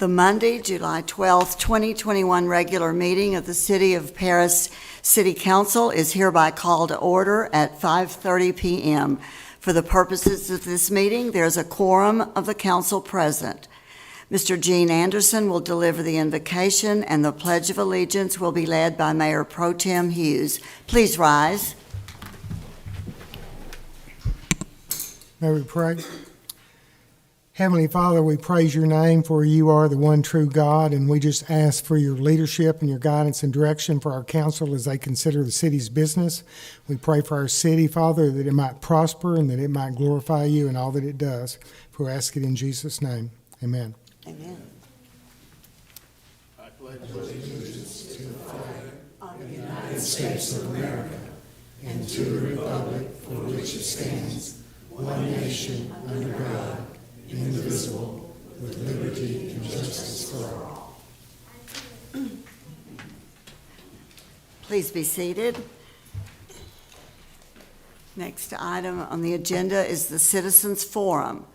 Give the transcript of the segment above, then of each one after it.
The Monday, July 12th, 2021 regular meeting of the City of Paris City Council is hereby called to order at 5:30 p.m. For the purposes of this meeting, there's a quorum of the council present. Mr. Gene Anderson will deliver the invocation, and the Pledge of Allegiance will be led by Mayor Pro Tem Hughes. Please rise. May we pray? Heavenly Father, we praise your name, for you are the one true God, and we just ask for your leadership and your guidance and direction for our council as they consider the city's business. We pray for our city, Father, that it might prosper and that it might glorify you in all that it does. For we ask it in Jesus' name. Amen. Amen. I pledge allegiance to the flag of the United States of America and to the republic for which it stands, one nation under God, indivisible, with liberty and justice for all. Please be seated. Next item on the agenda is the Citizens Forum.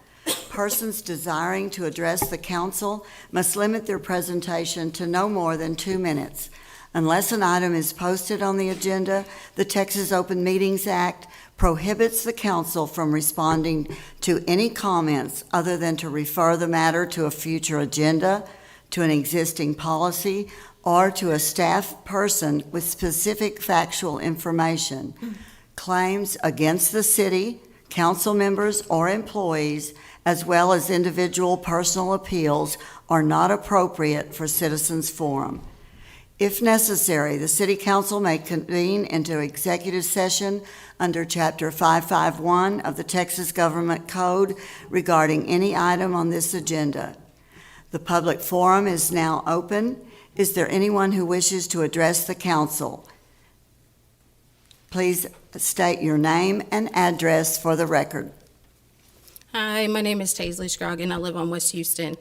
Persons desiring to address the council must limit their presentation to no more than 2 minutes. Unless an item is posted on the agenda, the Texas Open Meetings Act prohibits the council from responding to any comments other than to refer the matter to a future agenda, to an existing policy, or to a staff person with specific factual information. Claims against the city, council members, or employees, as well as individual personal appeals, are not appropriate for Citizens Forum. If necessary, the City Council may convene into executive session under Chapter 551 of the Texas Government Code regarding any item on this agenda. The public forum is now open. Is there anyone who wishes to address the council? Please state your name and address for the record. Hi, my name is Taisley Scroggin. I live on West Houston.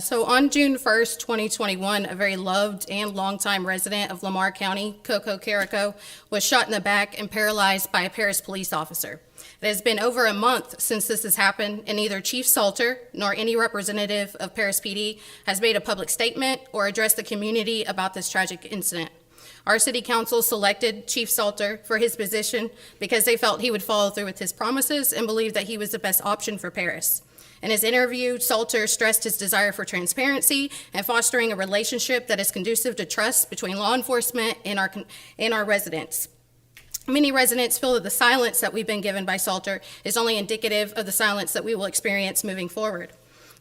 So on June 1st, 2021, a very loved and longtime resident of Lamar County, Coco Carrico, was shot in the back and paralyzed by a Paris police officer. It has been over a month since this has happened, and neither Chief Salter nor any representative of Paris PD has made a public statement or addressed the community about this tragic incident. Our city council selected Chief Salter for his position because they felt he would follow through with his promises and believed that he was the best option for Paris. In his interview, Salter stressed his desire for transparency and fostering a relationship that is conducive to trust between law enforcement and our residents. Many residents feel that the silence that we've been given by Salter is only indicative of the silence that we will experience moving forward.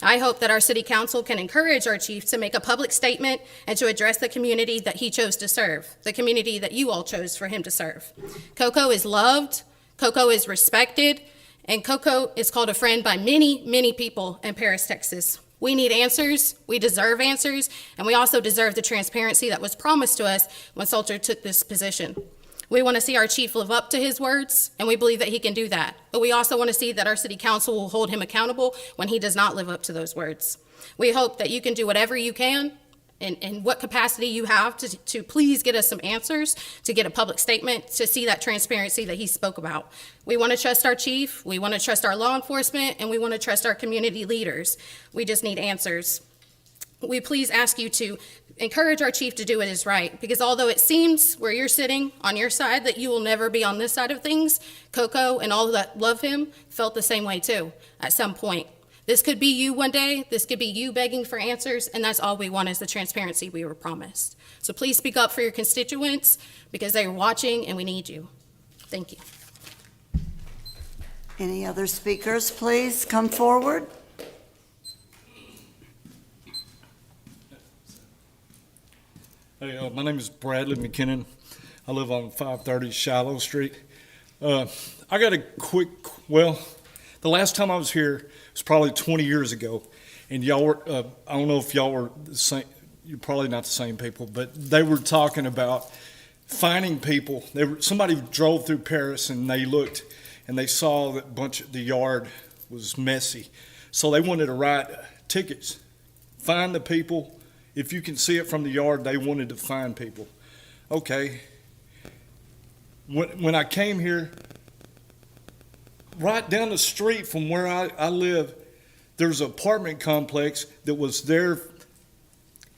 I hope that our city council can encourage our chief to make a public statement and to address the community that he chose to serve, the community that you all chose for him to serve. Coco is loved, Coco is respected, and Coco is called a friend by many, many people in Paris, Texas. We need answers, we deserve answers, and we also deserve the transparency that was promised to us when Salter took this position. We want to see our chief live up to his words, and we believe that he can do that. But we also want to see that our city council will hold him accountable when he does not live up to those words. We hope that you can do whatever you can in what capacity you have to please get us some answers, to get a public statement, to see that transparency that he spoke about. We want to trust our chief, we want to trust our law enforcement, and we want to trust our community leaders. We just need answers. We please ask you to encourage our chief to do what is right, because although it seems where you're sitting on your side that you will never be on this side of things, Coco and all that love him felt the same way too at some point. This could be you one day, this could be you begging for answers, and that's all we want is the transparency we were promised. So please speak up for your constituents because they are watching and we need you. Thank you. Any other speakers, please come forward. Hey, my name is Bradley McKinnon. I live on 530 Shiloh Street. I got a quick, the last time I was here was probably 20 years ago, and y'all were, I don't know if y'all were the same, you're probably not the same people, but they were talking about finding people. Somebody drove through Paris and they looked and they saw that the yard was messy. So they wanted to write tickets, find the people. If you can see it from the yard, they wanted to find people. Okay. When I came here, right down the street from where I live, there's an apartment complex that was there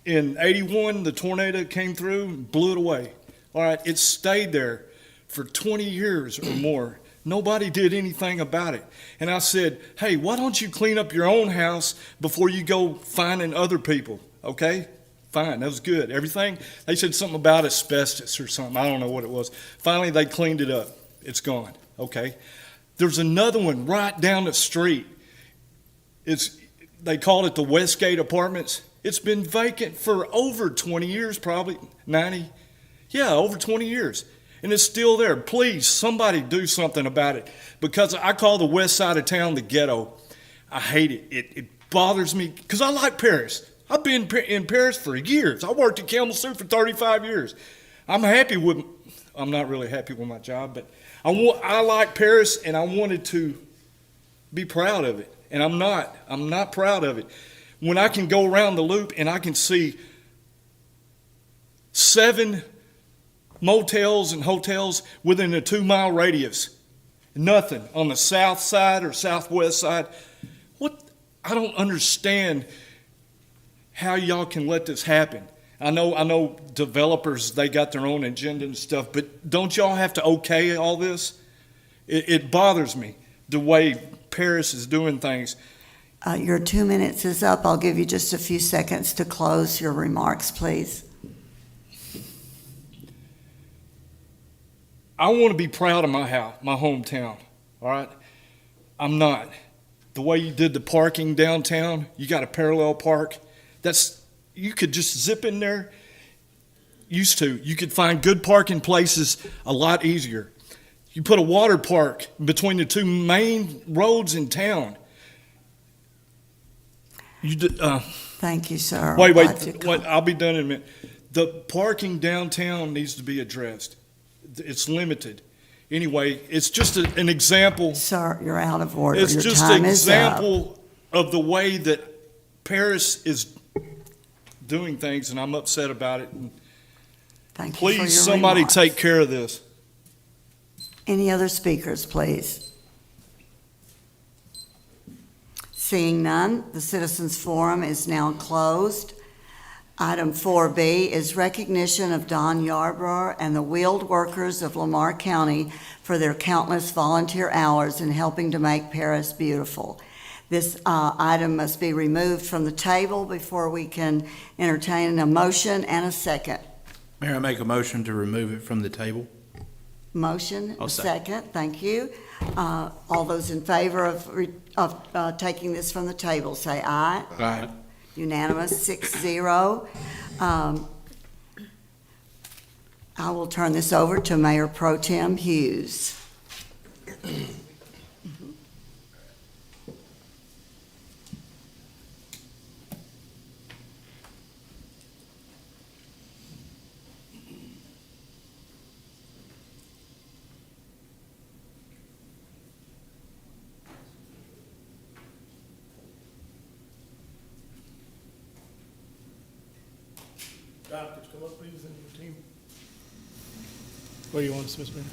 in 81. The tornado came through and blew it away. All right, it stayed there for 20 years or more. Nobody did anything about it. And I said, hey, why don't you clean up your own house before you go finding other people? Okay, fine, that was good. Everything, they said something about asbestos or something. I don't know what it was. Finally, they cleaned it up. It's gone. Okay. There's another one right down the street. They call it the Westgate Apartments. It's been vacant for over 20 years, probably 90. Yeah, over 20 years. And it's still there. Please, somebody do something about it. Because I call the west side of town the ghetto. I hate it. It bothers me because I like Paris. I've been in Paris for years. I worked at Campbell Soup for 35 years. I'm not really happy with my job, but I like Paris and I wanted to be proud of it. And I'm not. I'm not proud of it. When I can go around the loop and I can see 7 motels and hotels within a 2-mile radius. Nothing on the south side or southwest side. I don't understand how y'all can let this happen. I know developers, they got their own agenda and stuff, but don't y'all have to okay all this? It bothers me the way Paris is doing things. Your 2 minutes is up. I'll give you just a few seconds to close your remarks, please. I want to be proud of my house, my hometown, all right? I'm not. The way you did the parking downtown, you got a parallel park. You could just zip in there. You could find good parking places a lot easier. You put a water park between the 2 main roads in town. Thank you, sir. Wait, I'll be done in a minute. The parking downtown needs to be addressed. It's limited. Anyway, it's just an example. Sir, you're out of order. It's Your just time an is up. example of the way that Paris is doing things, and I'm upset about it. And Thank you for your please, somebody remarks. take care of this. Any other speakers, please? Seeing none, the Citizens Forum is now closed. Item 4B is recognition of Don Yarbrough and the wheeled workers of Lamar County for their countless volunteer hours in helping to make Paris beautiful. This item must be removed from the table before we can entertain a motion and a second. Mayor, I make a motion to remove it from the table. Motion, I'll a second. second, thank you. All those in favor of taking this from the table, say aye. Aye. Unanimous, 6-0. I will turn this over to Mayor Pro Tem Hughes. Doc, could you come up, please, and your team? Where do you want us, Mr. Mayor?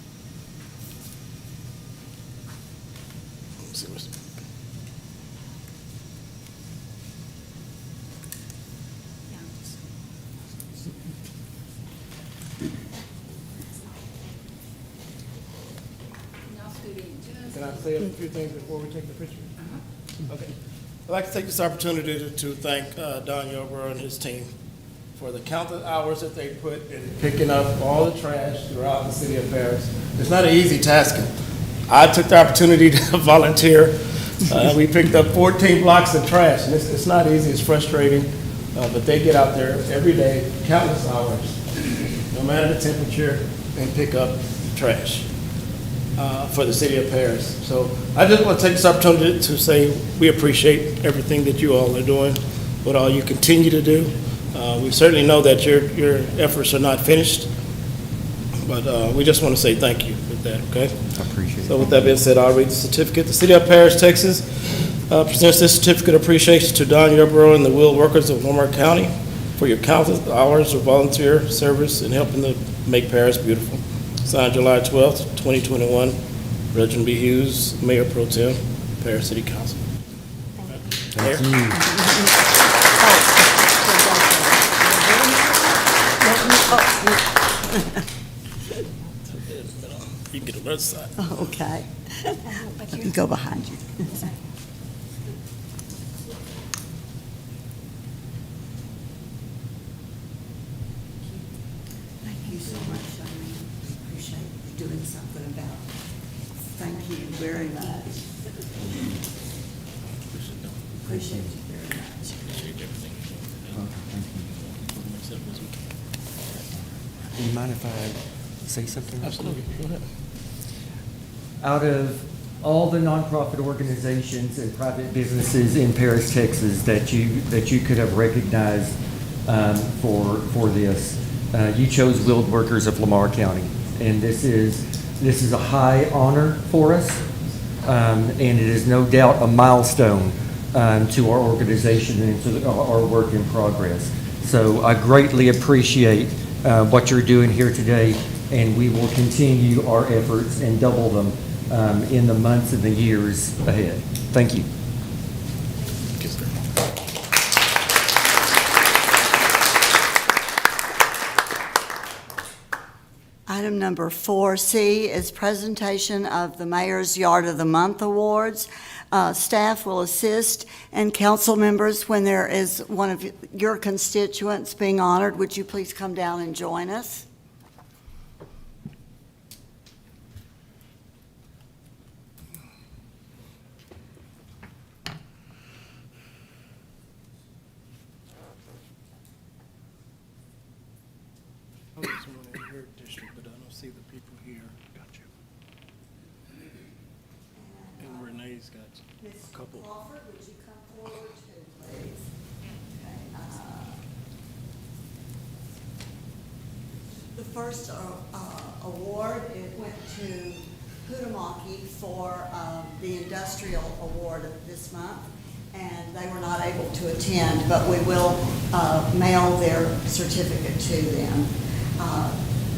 Let's see, Mr. Can I say a few things before we take the picture? Okay. I'd like to take this opportunity to thank Don Yarbrough and his team for the countless hours that they put in picking up all the trash throughout the city of Paris. It's not an easy task. I took the opportunity to volunteer. We picked up 14 blocks of trash, and it's not easy, it's frustrating, but they get out there every day, countless hours, no matter the temperature, and pick up trash for the city of Paris. So I just want to take this opportunity to say we appreciate everything that you all are doing, what all you continue to do. We certainly know that your efforts are not finished, but we just want to say thank you with that, okay? I appreciate it. So with that being said, I'll read the certificate. The City of Paris, Texas presents this certificate of appreciation to Don Yarbrough and the wheel workers of Lamar County for your countless hours of volunteer service in helping to make Paris beautiful. Signed July 12th, 2021, Reginald B. Hughes, Mayor Pro Tem, Paris City Council. You can get on the other side. Okay. You go behind you. Thank you so much, Charlene. Appreciate you doing something about it. Thank you very much. Appreciate you very much. Do you mind if I say something? Absolutely, go ahead. Out of all the nonprofit organizations and private businesses in Paris, Texas, that you could have recognized for this, you chose Wheeled Workers of Lamar County, and this is a high honor for us, and it is no doubt a milestone to our organization and to our work in progress. So I greatly appreciate what you're doing here today, and we will continue our efforts and double them in the months and the years ahead. Thank you. Item number 4C is presentation of the Mayor's Yard of the Month Awards. Staff will assist, and council members, when there is one of your constituents being honored, would you please come down and join us? Oh, there's one in your district, but I don't see the people here. Got you. And Renee's got Ms. a couple. Crawford, would you come forward too, please? Okay, the first award, it went to Hutamaki for the Industrial Award of this month, and they were not able to attend, but we will mail their certificate to them.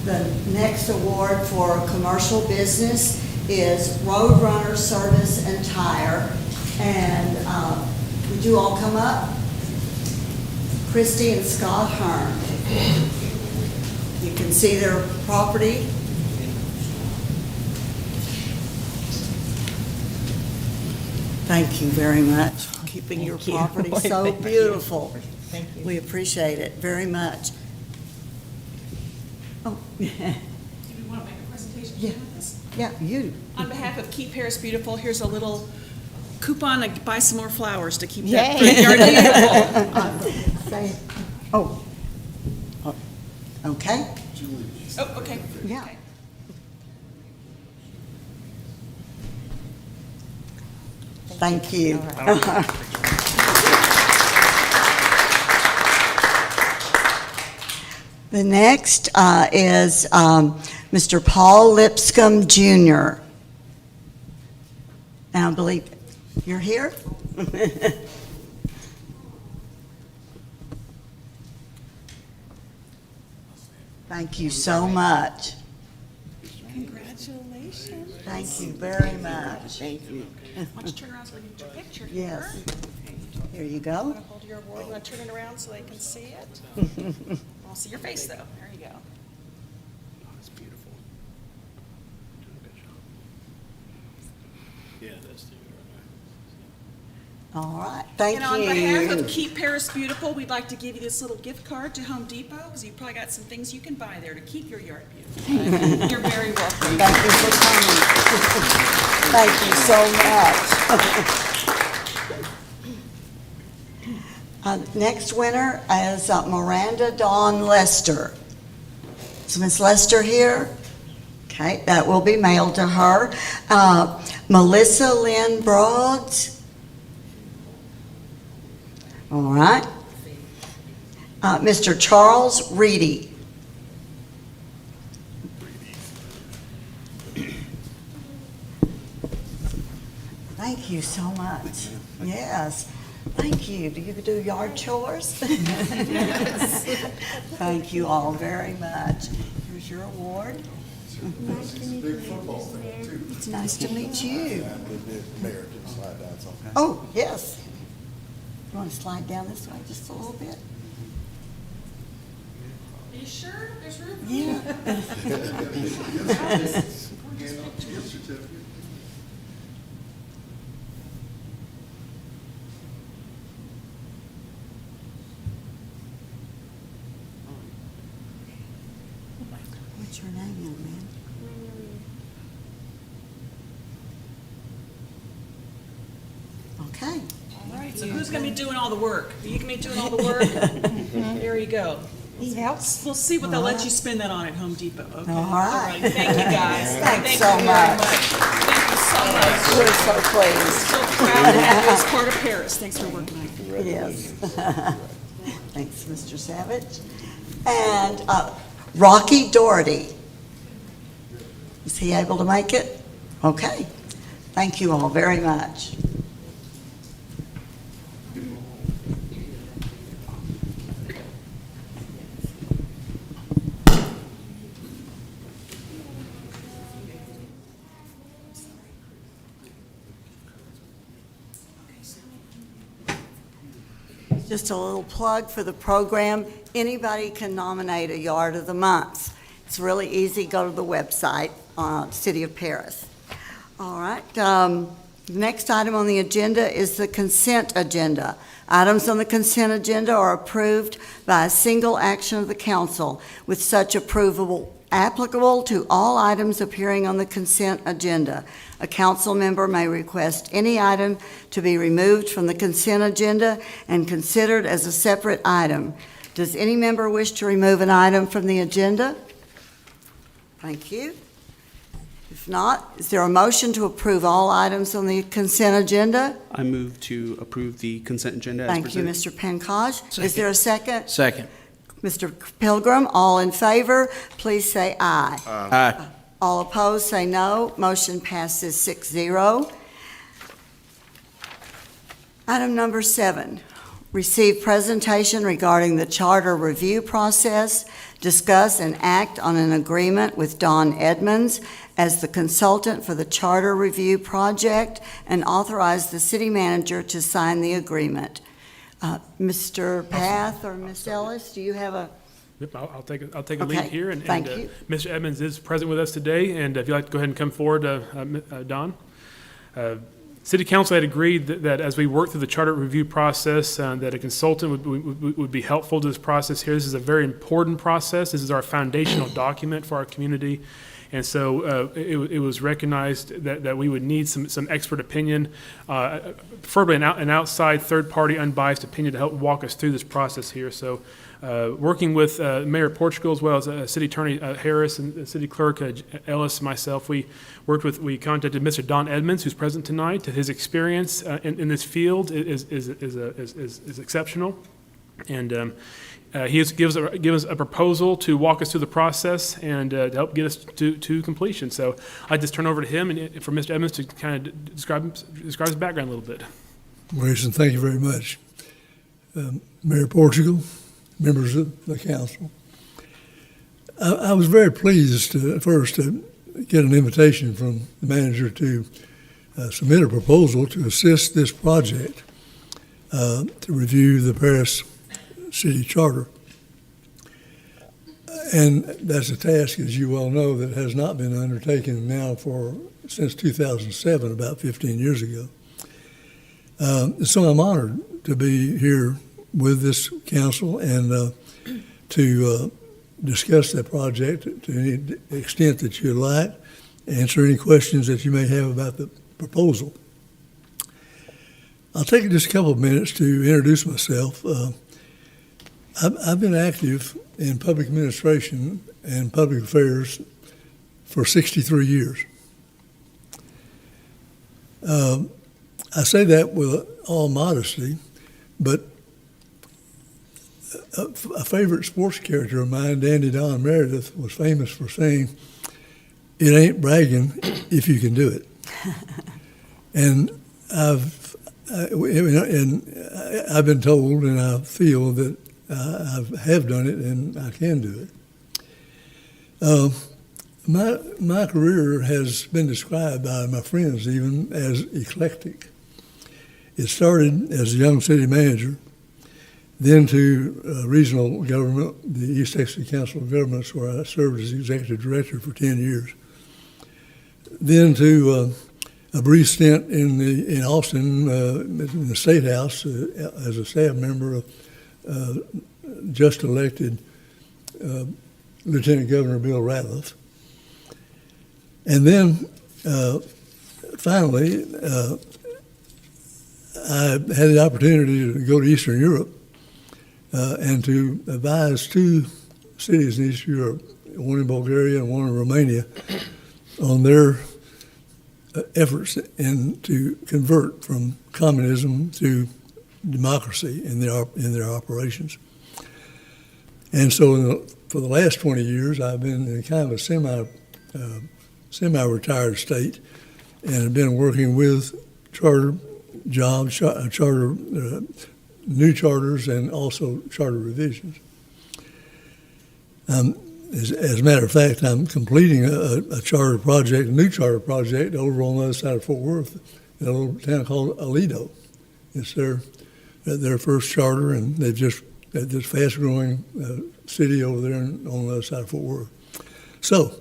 The next award for commercial business is Roadrunner Service and Tire. And would you all come up? Christy and Scott Hearn. You can see their property. Thank you very much for keeping your property so beautiful. Thank you. We appreciate it very much. Oh, Do you want to make a presentation? Yeah. yeah, you. On behalf of Keep Paris Beautiful, here's a little coupon to buy some more flowers to keep Yay. that front yard beautiful. Say, oh. Okay, Oh, okay. yeah. Okay. Thank you. The next is Mr. Paul Lipscomb Jr. And I believe you're here? Thank you so much. Congratulations. Thank you very much. Thank you. Why don't you turn around so we can get your picture here? Yes. Here you I'm go. going to hold your award. I'm going to turn it around so they can see it. I'll see your face, though. There you go. That's beautiful. Good job. Yeah, that's the All right, thank And on behalf of you. Keep Paris Beautiful, we'd like to give you this little gift card to Home Depot, because you've probably got some things you can buy there to keep your yard beautiful. You're very welcome. Thank you for coming. Thank you so much. Next winner is Miranda Dawn Lester. Is Ms. Lester here? Okay, that will be mailed to her. Melissa Lynn Broads. All right. Mr. Charles Reedy. Thank you so much. Yes. Thank you. Do you do yard chores? Thank you all very much. Here's your award. It's nice to meet you. Oh, yes. You want to slide down this way just a little bit? Are you sure there's room? Yeah. What's your name, young man? Okay. All right, so who's gonna be doing all the work? Are you gonna be doing all the work? There you go. He helps. We'll see what they'll let you spend that on at Home Depot, okay? All right. Thank you, guys. Thanks Thank so you very much. Thank you so much. We're so pleased. So proud to have you as part of Paris. Thanks for working on it. Yes. Thanks, Mr. Savage. And Rocky Doherty. Is he able to make it? Okay. Thank you all very much. Just a little plug for the program. Anybody can nominate a Yard of the Month. It's really easy. Go to the website, City of Paris. All right. Next item on the agenda is the consent agenda. Items on the consent agenda are approved by a single action of the council, with such approval applicable to all items appearing on the consent agenda. A council member may request any item to be removed from the consent agenda and considered as a separate item. Does any member wish to remove an item from the agenda? Thank you. If not, is there a motion to approve all items on the consent agenda? I move to approve the consent agenda as Thank you, presented. Mr. Pankaj. Is there a second? Second. Mr. Pilgrim, all in favor, please say aye. Aye. All opposed, say no. Motion passes 6-0. Item number 7, receive presentation regarding the charter review process, discuss and act on an agreement with Don Edmonds as the consultant for the charter review project, and authorize the city manager to sign the agreement. Mr. Path or Ms. Ellis, do you have a? Yep, I'll take a lead Okay, here. And thank you. Mr. Edmonds is present with us today, and if you'd like to go ahead and come forward, Don. City Council had agreed that as we work through the charter review process, that a consultant would be helpful to this process here. This is a very important process. This is our foundational document for our community. And so it was recognized that we would need some expert opinion, preferably an outside, third-party, unbiased opinion to help walk us through this process here. So working with Mayor Portugal, as well as City Attorney Harris and City Clerk Ellis and myself, we contacted Mr. Don Edmonds, who's present tonight. His experience in this field is exceptional. And he has gives us a proposal to walk us through the process and to help get us to completion. So I just turn over to him and for Mr. Edmonds to kind of describe his background a little bit. Mason, thank you very much. Mayor Portugal, members of the council. I was very pleased first to get an invitation from the manager to submit a proposal to assist this project to review the Paris City Charter. And that's a task, as you well know, that has not been undertaken now since 2007, about 15 years ago. So I'm honored to be here with this council and to discuss that project to any extent that you'd like, answer any questions that you may have about the proposal. I'll take just a couple of minutes to introduce myself. I've been active in public administration and public affairs for 63 years. I say that with all modesty, but a favorite sports character of mine, Dandy Don Meredith, was famous for saying, "It ain't bragging if you can do it." And I've been told, and I feel that I have done it, and I can do it. My career has been described by my friends even as eclectic, It started as a young city manager, then to regional government, the East Texas Council of Governments, where I served as executive director for 10 years. Then to a brief stint in Austin, in the State House, as a staff member of just elected Lieutenant Governor Bill Ratliff. And then finally, I had the opportunity to go to Eastern Europe and to advise two cities in Eastern Europe, one in Bulgaria and one in Romania, on their efforts to convert from communism to democracy in their operations. And so for the last 20 years, I've been in kind of a semi-retired state and have been working with charter jobs, new charters, and also charter revisions. As a matter of fact, I'm completing a charter project, a new charter project over on the other side of Fort Worth, in a little town called Aledo. It's their first charter, and they've just this fast-growing city over there on the other side of Fort Worth. So,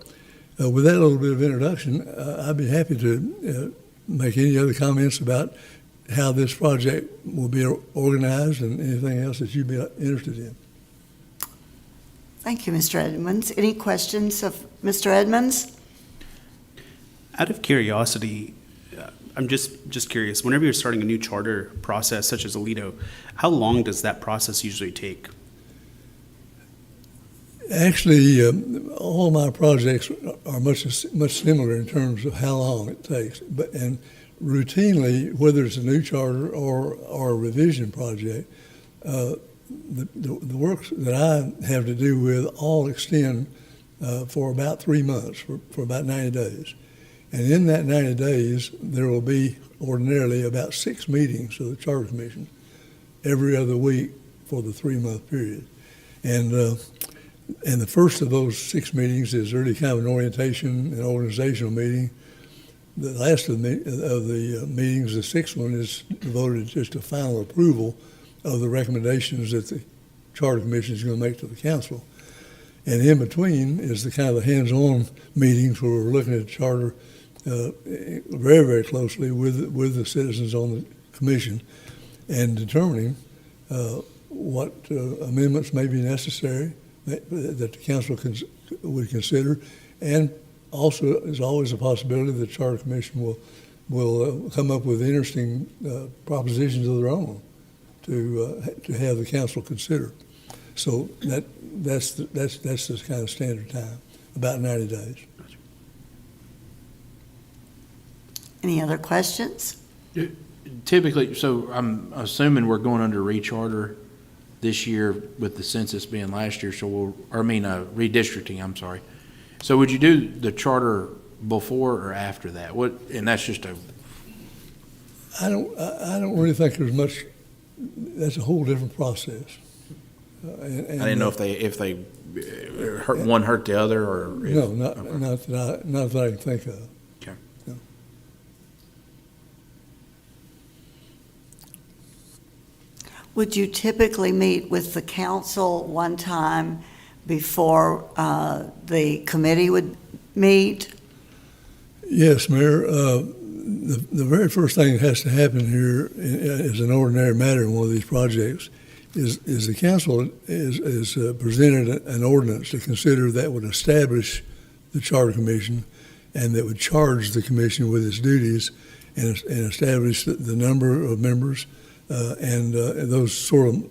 with that little bit of introduction, I'd be happy to make any other comments about how this project will be organized and anything else that you'd be interested in. Thank you, Mr. Edmonds. Any questions of Mr. Edmonds? Out of curiosity, I'm just curious, whenever you're starting a new charter process such as Aledo, how long does that process usually take? Actually, all my projects are much similar in terms of how long it takes. And routinely, whether it's a new charter or a revision project, the work that I have to do with all extend for about 3 months, for about 90 days. And in that 90 days, there will be ordinarily about 6 meetings of the Charter Commission every other week for the 3-month period. And the first of those 6 meetings is really kind of an orientation and organizational meeting. The last of the meetings, the 6th one, is devoted just to final approval of the recommendations that the Charter Commission is going to make to the council. And in between is the kind of the hands-on meetings where we're looking at the charter very, very closely with the citizens on the commission and determining what amendments may be necessary that the council would consider. And also, there's always a possibility that the Charter Commission will come up with interesting propositions of their own to have the council consider. So that's the kind of standard time, about 90 days. Any other questions? Typically, so I'm assuming we're going under recharter this year with the census being last year, so redistricting, I'm sorry. So would you do the charter before or after that? And that's just I don't really think there's much. That's a whole different process. I didn't know if they hurt the other, or no, not that I can think of. Okay. No. Would you typically meet with the council one time before the committee would meet? Yes, Mayor. The very first thing that has to happen here as an ordinary matter in one of these projects is the council is presented an ordinance to consider that would establish the Charter Commission and that would charge the commission with its duties and establish the number of members and those sort of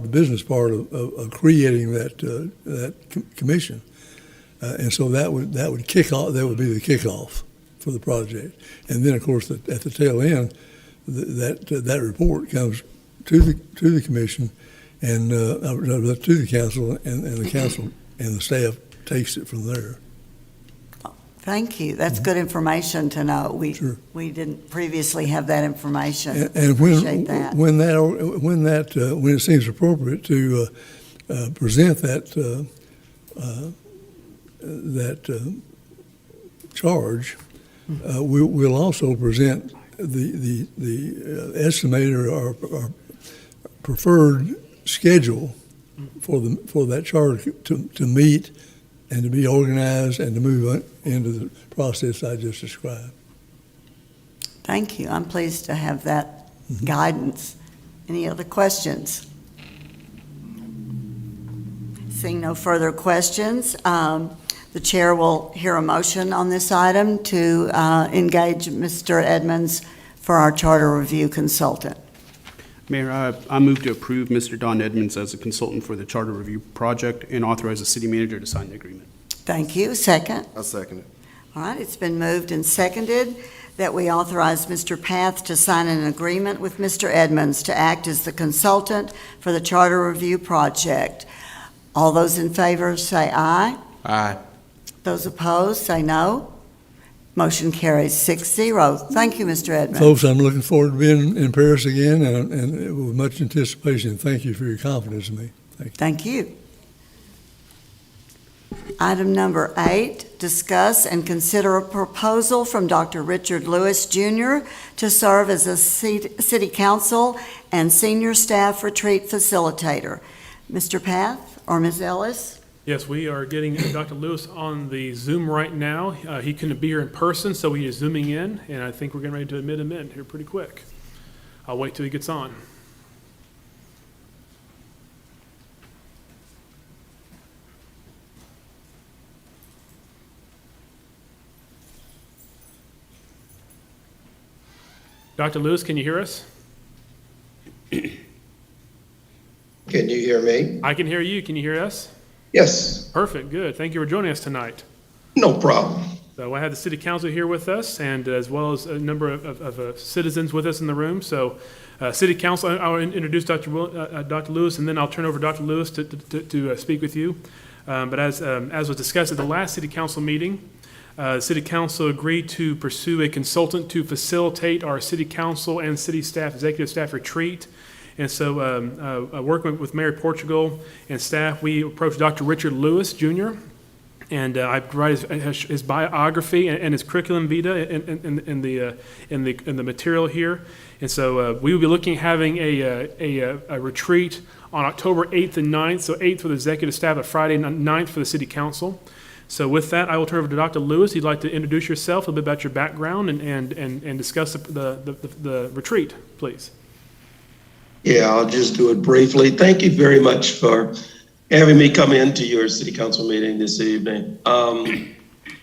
the business part of creating that commission. And so that would kick off. That would be the kickoff for the project. And then, of course, at the tail end, that report comes to the commission and to the council, and the council and the staff takes it from there. Thank you. That's good information to know. Sure. We didn't previously have that information. And Appreciate that. when it seems appropriate to present that charge, we'll also present the estimator or preferred schedule for that charter to meet and to be organized and to move into the process I just described. Thank you. I'm pleased to have that guidance. Any other questions? Seeing no further questions, the chair will hear a motion on this item to engage Mr. Edmonds for our charter review consultant. Mayor, I move to approve Mr. Don Edmonds as a consultant for the charter review project and authorize the city manager to sign the agreement. Thank you. Second? I'll second it. All right, it's been moved and seconded that we authorize Mr. Path to sign an agreement with Mr. Edmonds to act as the consultant for the charter review project. All those in favor say aye. Aye. Those opposed say no. Motion carries 6-0. Thank you, Mr. Edmonds. Folks, I'm looking forward to being in Paris again and with much anticipation. Thank you for your confidence in me. Thank you. Item number 8, discuss and consider a proposal from Dr. Richard Lewis, Jr. to serve as a city council and senior staff retreat facilitator. Mr. Path or Ms. Ellis? Yes, we are getting Dr. Lewis on the Zoom right now. He couldn't be here in person, so he is Zooming in, and I think we're getting ready to admit him in here pretty quick. I'll wait till he gets on. Dr. Lewis, can you hear us? Can you hear me? I can hear you. Can you hear us? Yes, Perfect, good. Thank you for joining us tonight. no problem. So I have the city council here with us, and as well as a number of citizens with us in the room. So, city council, I'll introduce Dr. Lewis, and then I'll turn over Dr. Lewis to speak with you. But as was discussed at the last city council meeting, the city council agreed to pursue a consultant to facilitate our city council and city staff, executive staff retreat. And so, working with Mayor Portugal and staff, we approached Dr. Richard Lewis, Jr., and I provided his biography and his curriculum vitae in the material here. And so, we will be looking at having a retreat on October 8th and 9th. So 8th for the executive staff, and Friday 9th for the city council. So with that, I will turn over to Dr. Lewis. You'd like to introduce yourself, a little bit about your background, and discuss the retreat, please. Yeah, I'll just do it briefly. Thank you very much for having me come into your city council meeting this evening.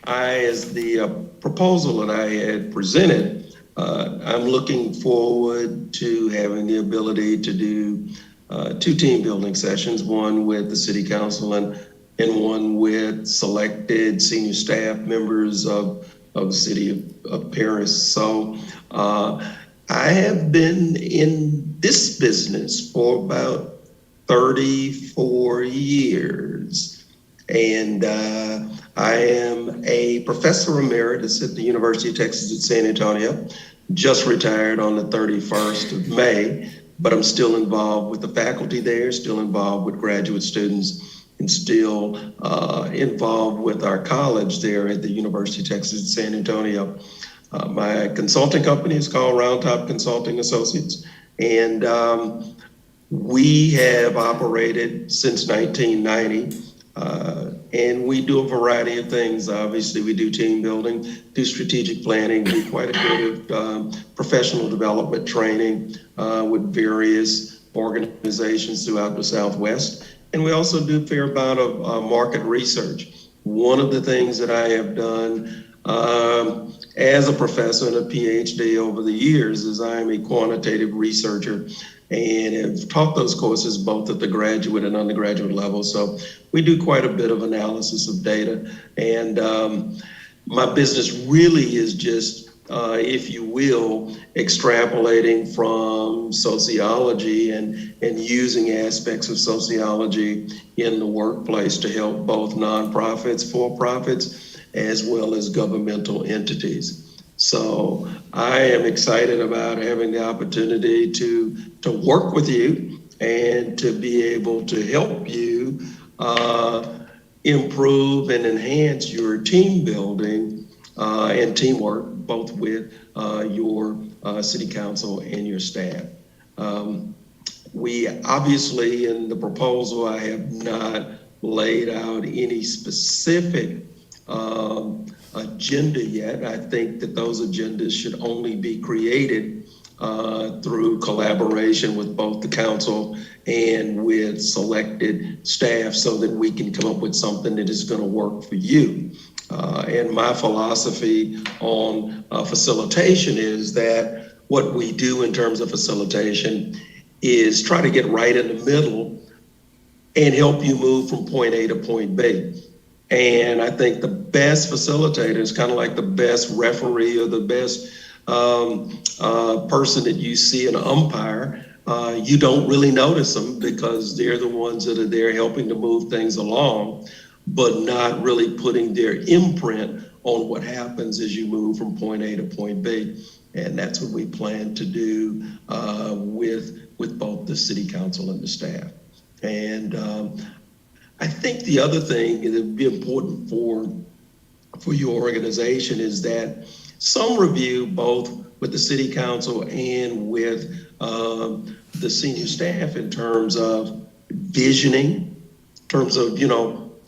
As the proposal that I had presented, I'm looking forward to having the ability to do 2 team building sessions, one with the city council and one with selected senior staff members of the city of Paris. So I have been in this business for about 34 years, and I am a professor emeritus at the University of Texas at San Antonio, just retired on the 31st of May, but I'm still involved with the faculty there, still involved with graduate students, and still involved with our college there at the University of Texas at San Antonio. My consulting company is called Round Top Consulting Associates, and we have operated since 1990, and we do a variety of things. Obviously, we do team building, do strategic planning, do quite a bit of professional development training with various organizations throughout the Southwest, and we also do a fair amount of market research. One of the things that I have done as a professor and a PhD over the years is I am a quantitative researcher and have taught those courses both at the graduate and undergraduate level. So we do quite a bit of analysis of data. And my business really is just, if you will, extrapolating from sociology and using aspects of sociology in the workplace to help both nonprofits, for-profits, as well as governmental entities. So I am excited about having the opportunity to work with you and to be able to help you improve and enhance your team building and teamwork, both with your city council and your staff. We obviously, in the proposal, I have not laid out any specific agenda yet. I think that those agendas should only be created through collaboration with both the council and with selected staff so that we can come up with something that is going to work for you. And my philosophy on facilitation is that what we do in terms of facilitation is try to get right in the middle and help you move from point A to point B. And I think the best facilitator is kind of like the best referee or the best person that you see, an umpire. You don't really notice them because they're the ones that are there helping to move things along, but not really putting their imprint on what happens as you move from point A to point B. And that's what we plan to do with both the city council and the staff. And I think the other thing that would be important for your organization is that some review, both with the city council and with the senior staff, in terms of visioning, in terms of,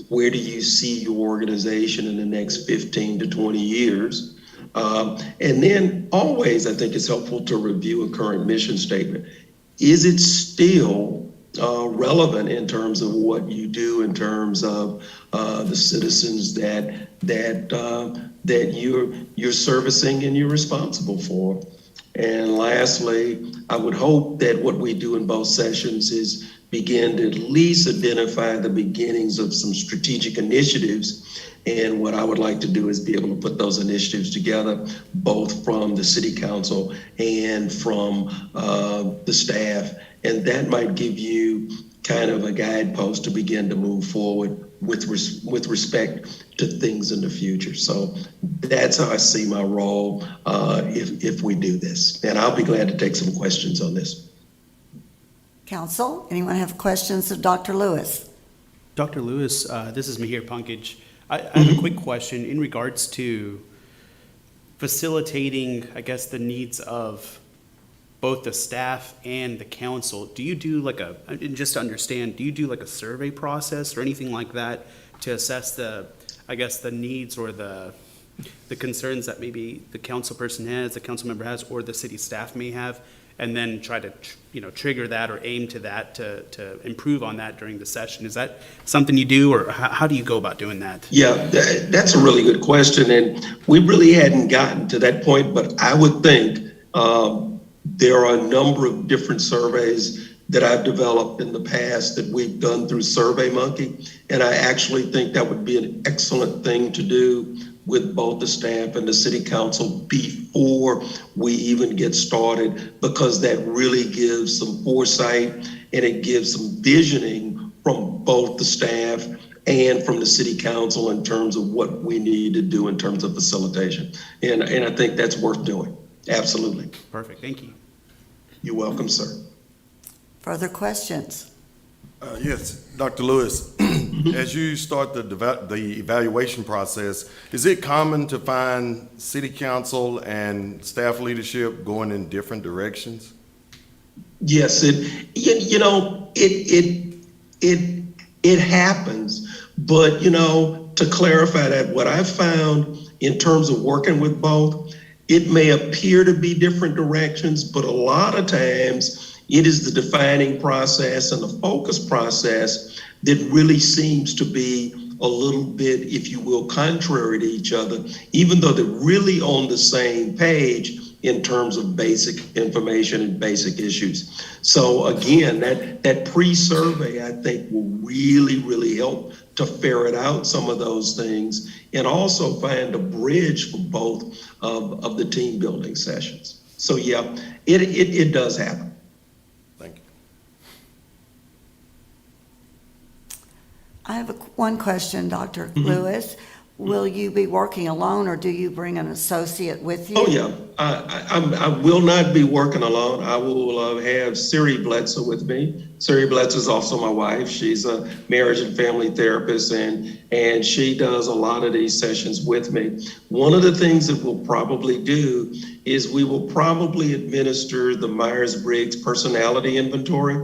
where do you see your organization in the next 15 to 20 years? And then always, I think it's helpful to review a current mission statement. Is it still relevant in terms of what you do, in terms of the citizens that you're servicing and you're responsible for? And lastly, I would hope that what we do in both sessions is begin to at least identify the beginnings of some strategic initiatives. And what I would like to do is be able to put those initiatives together, both from the city council and from the staff. And that might give you kind of a guidepost to begin to move forward with respect to things in the future. So that's how I see my role if we do this. And I'll be glad to take some questions on this. Council, anyone have questions of Dr. Lewis? Dr. Lewis, this is Mihir Pankaj. I have a quick question in regards to facilitating, I guess, the needs of both the staff and the council. Do you do just to understand, do you do like a survey process or anything like that to assess the needs or the concerns that maybe the council person has, the council member has, or the city staff may have, and then try to, trigger that or aim to that to improve on that during the session? Is that something you do, or how do you go about doing that? Yeah, that's a really good question. And we really hadn't gotten to that point, but I would think there are a number of different surveys that I've developed in the past that we've done through SurveyMonkey. And I actually think that would be an excellent thing to do with both the staff and the city council before we even get started, because that really gives some foresight and it gives some visioning from both the staff and from the city council in terms of what we need to do in terms of facilitation. And I think that's worth doing. Absolutely. Perfect. Thank you. You're welcome, sir. Further questions? Yes, Dr. Lewis, as you start the evaluation process, is it common to find city council and staff leadership going in different directions? Yes, it happens, but to clarify that, what I've found in terms of working with both, it may appear to be different directions, but a lot of times it is the defining process and the focus process that really seems to be a little bit, if you will, contrary to each other, even though they're really on the same page in terms of basic information and basic issues. So again, that pre-survey, I think, will really, really help to ferret out some of those things and also find a bridge for both of the team building sessions. So yeah, it does happen. Thank you. I have one question, Dr. Lewis. Will you be working alone, or do you bring an associate with you? Oh, yeah. I will not be working alone. I will have Siri Bledsoe with me. Siri Bledsoe is also my wife. She's a marriage and family therapist, and she does a lot of these sessions with me. One of the things that we'll probably do is we will probably administer the Myers-Briggs personality inventory,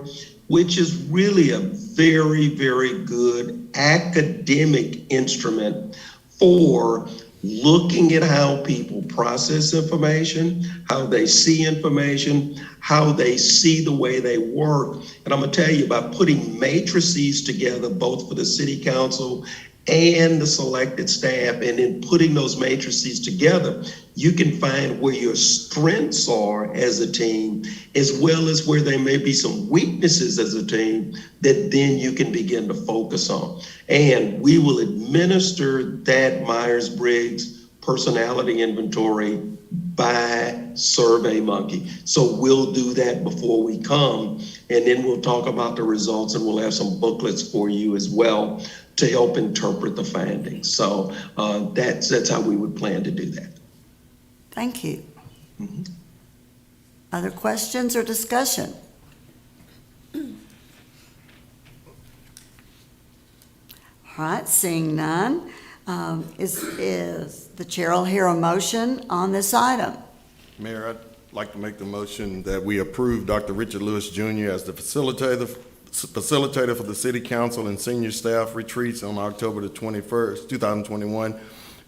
which is really a very, very good academic instrument for looking at how people process information, how they see information, how they see the way they work. And I'm gonna tell you, by putting matrices together, both for the city council and the selected staff, and then putting those matrices together, you can find where your strengths are as a team, as well as where there may be some weaknesses as a team that then you can begin to focus on. And we will administer that Myers-Briggs personality inventory by SurveyMonkey. So we'll do that before we come, and then we'll talk about the results, and we'll have some booklets for you as well to help interpret the findings. So that's how we would plan to do that. Thank you. Other questions or discussion? All right, seeing none, is the chair will hear a motion on this item. Mayor, I'd like to make the motion that we approve Dr. Richard Lewis Jr. as the facilitator for the city council and senior staff retreats on October the 21st, 2021,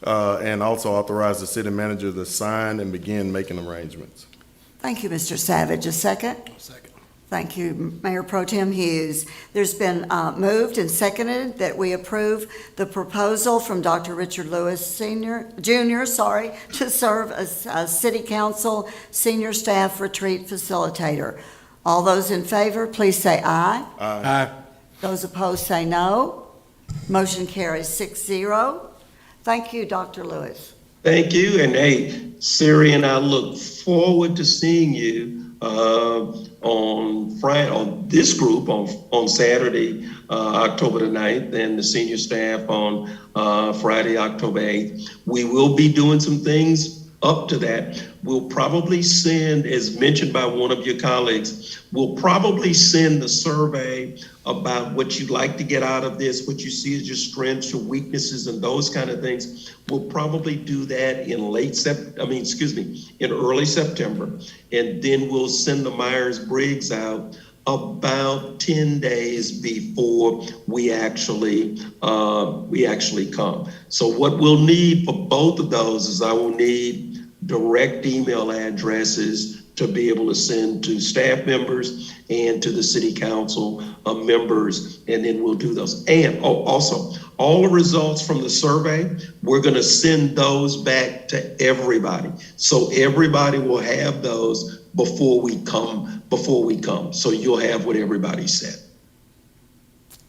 and also authorize the city manager to sign and begin making arrangements. Thank you, Mr. Savage. A second? Second. Thank you, Mayor Pro Tem Hughes. There's been moved and seconded that we approve the proposal from Dr. Richard Lewis Jr., to serve as a city council senior staff retreat facilitator. All those in favor, please say aye. Aye. Those opposed say no. Motion carries 6-0. Thank you, Dr. Lewis. Thank you, and hey, Siri and I look forward to seeing you on Friday, on this group on Saturday, October the 9th, and the senior staff on Friday, October 8th. We will be doing some things up to that. We'll probably send, as mentioned by one of your colleagues, we'll probably send the survey about what you'd like to get out of this, what you see as your strengths, your weaknesses, and those kind of things. We'll probably do that in in early September. And then we'll send the Myers-Briggs out about 10 days before we actually come. So what we'll need for both of those is I will need direct email addresses to be able to send to staff members and to the city council members, and then we'll do those. And also, all the results from the survey, we're gonna send those back to everybody. So everybody will have those before we come. So you'll have what everybody said.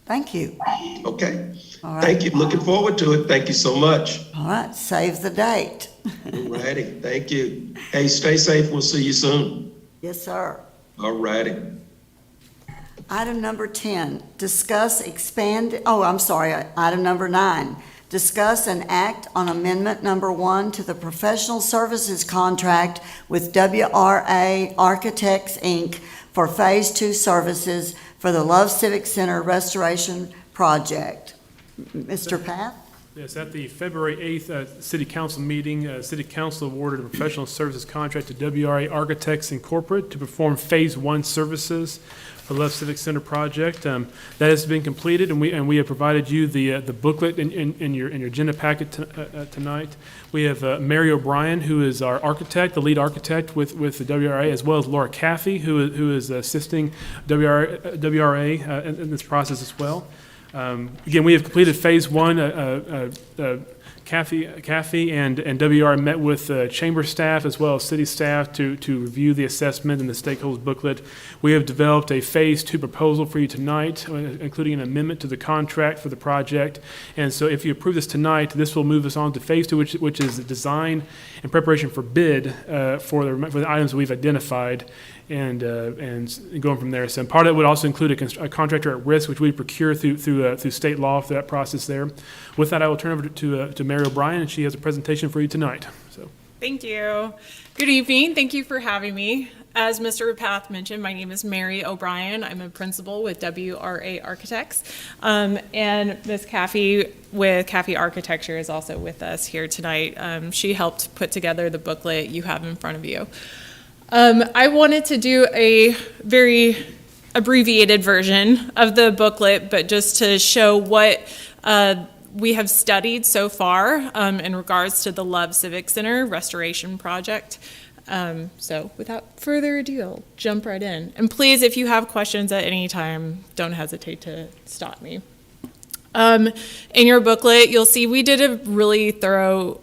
Thank you. Okay? All right. Thank you. Looking forward to it. Thank you so much. All right, save the date. All righty. Thank you. Hey, stay safe. We'll see you soon. Yes, sir. All righty. Item number 10, item number 9, discuss and act on amendment number 1 to the professional services contract with WRA Architects, Inc. for Phase 2 services for the Love Civic Center restoration project. Mr. Path? Yes, at the February 8th City Council meeting, City Council awarded a professional services contract to WRA Architects Incorporated to perform Phase 1 services for the Love Civic Center project. That has been completed, and we have provided you the booklet in your agenda packet tonight. We have Mary O'Brien, who is our architect, the lead architect with the WRA, as well as Laura Caffey, who is assisting WRA in this process as well. Again, we have completed Phase 1. Caffey and WR met with chamber staff as well as city staff to review the assessment and the stakeholders booklet. We have developed a Phase 2 proposal for you tonight, including an amendment to the contract for the project. And so if you approve this tonight, this will move us on to Phase 2, which is the design and preparation for bid for the items that we've identified. And going from there. So part of it would also include a contractor at risk, which we procure through state law for that process there. With that, I will turn over to Mary O'Brien, and she has a presentation for you tonight. So. Thank you. Good evening. Thank you for having me. As Mr. Path mentioned, my name is Mary O'Brien. I'm a principal with WRA Architects. And Ms. Caffey with Caffey Architecture is also with us here tonight. She helped put together the booklet you have in front of you. I wanted to do a very abbreviated version of the booklet, but just to show what we have studied so far in regards to the Love Civic Center restoration project. So without further ado, I'll jump right in. And please, if you have questions at any time, don't hesitate to stop me. In your booklet, you'll see we did a really thorough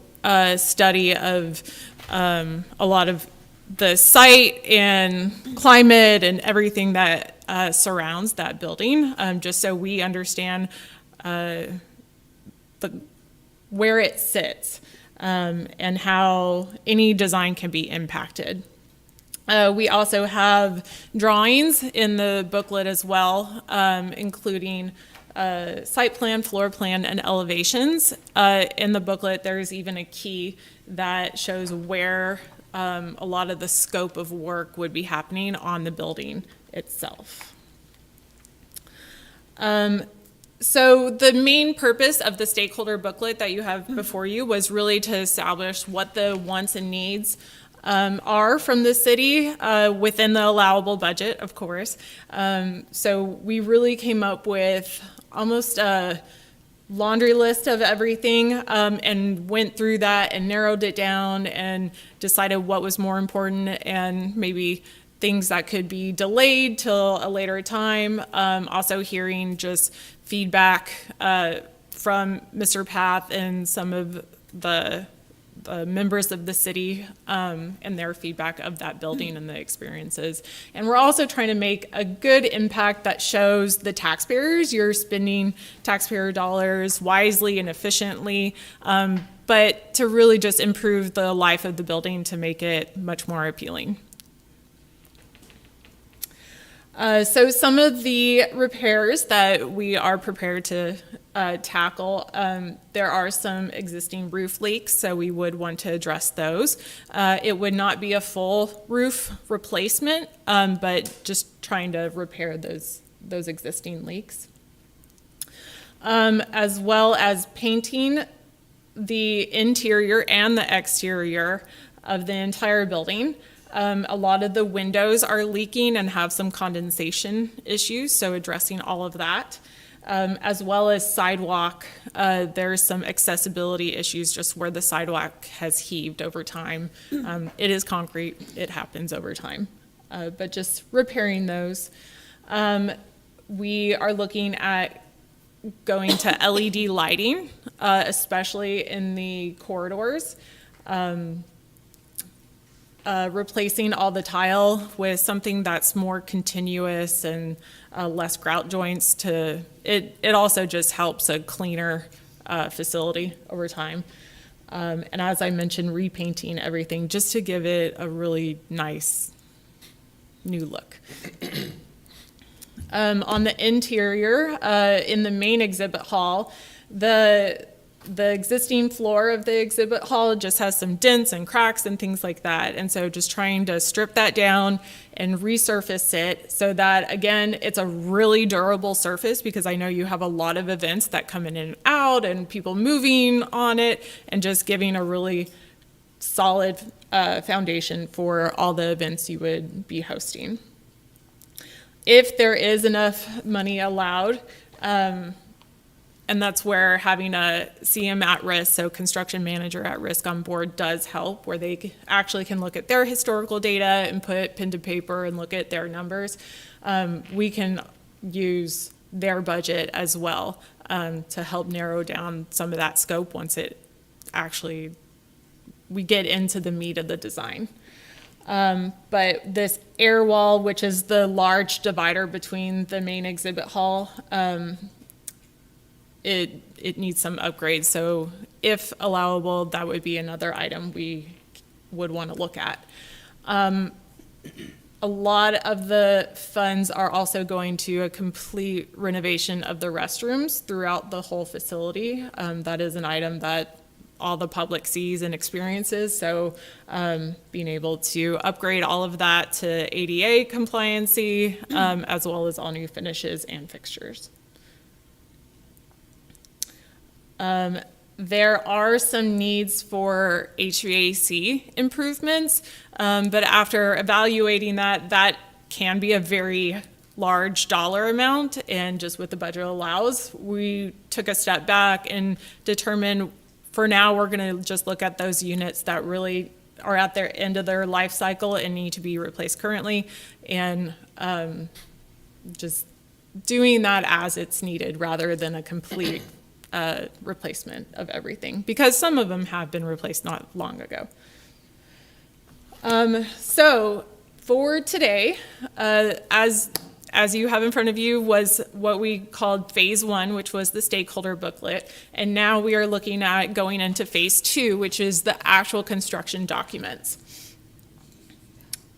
study of a lot of the site and climate and everything that surrounds that building, just so we understand where it sits and how any design can be impacted. We also have drawings in the booklet as well, including site plan, floor plan, and elevations. In the booklet, there's even a key that shows where a lot of the scope of work would be happening on the building itself. So the main purpose of the stakeholder booklet that you have before you was really to establish what the wants and needs are from the city within the allowable budget, of course. So we really came up with almost a laundry list of everything and went through that and narrowed it down and decided what was more important and maybe things that could be delayed till a later time. Also hearing just feedback from Mr. Path and some of the members of the city and their feedback of that building and the experiences. And we're also trying to make a good impact that shows the taxpayers you're spending taxpayer dollars wisely and efficiently, but to really just improve the life of the building to make it much more appealing. So some of the repairs that we are prepared to tackle, there are some existing roof leaks, so we would want to address those. It would not be a full roof replacement, but just trying to repair those existing leaks. As well as painting the interior and the exterior of the entire building. A lot of the windows are leaking and have some condensation issues, so addressing all of that. As well as sidewalk, there's some accessibility issues just where the sidewalk has heaved over time. It is concrete, it happens over time, but just repairing those. We are looking at going to LED lighting, especially in the corridors. Replacing all the tile with something that's more continuous and less grout joints it also just helps a cleaner facility over time. And as I mentioned, repainting everything just to give it a really nice new look. On the interior, in the main exhibit hall, the existing floor of the exhibit hall just has some dents and cracks and things like that. And so just trying to strip that down and resurface it so that, again, it's a really durable surface, because I know you have a lot of events that come in and out and people moving on it, and just giving a really solid foundation for all the events you would be hosting. If there is enough money allowed, and that's where having a CM at risk, so construction manager at risk on board, does help, where they actually can look at their historical data and put pen to paper and look at their numbers. We can use their budget as well to help narrow down some of that scope once we get into the meat of the design. But this air wall, which is the large divider between the main exhibit hall, it needs some upgrades. So if allowable, that would be another item we would want to look at. A lot of the funds are also going to a complete renovation of the restrooms throughout the whole facility. That is an item that all the public sees and experiences. So being able to upgrade all of that to ADA compliancy, as well as all new finishes and fixtures. There are some needs for HVAC improvements, but after evaluating that, that can be a very large dollar amount, and just what the budget allows, we took a step back and determined for now we're going to just look at those units that really are at their end of their life cycle and need to be replaced currently, and just doing that as it's needed rather than a complete replacement of everything, because some of them have been replaced not long ago. So for today, as you have in front of you, was what we called phase 1, which was the stakeholder booklet. And now we are looking at going into phase 2, which is the actual construction documents.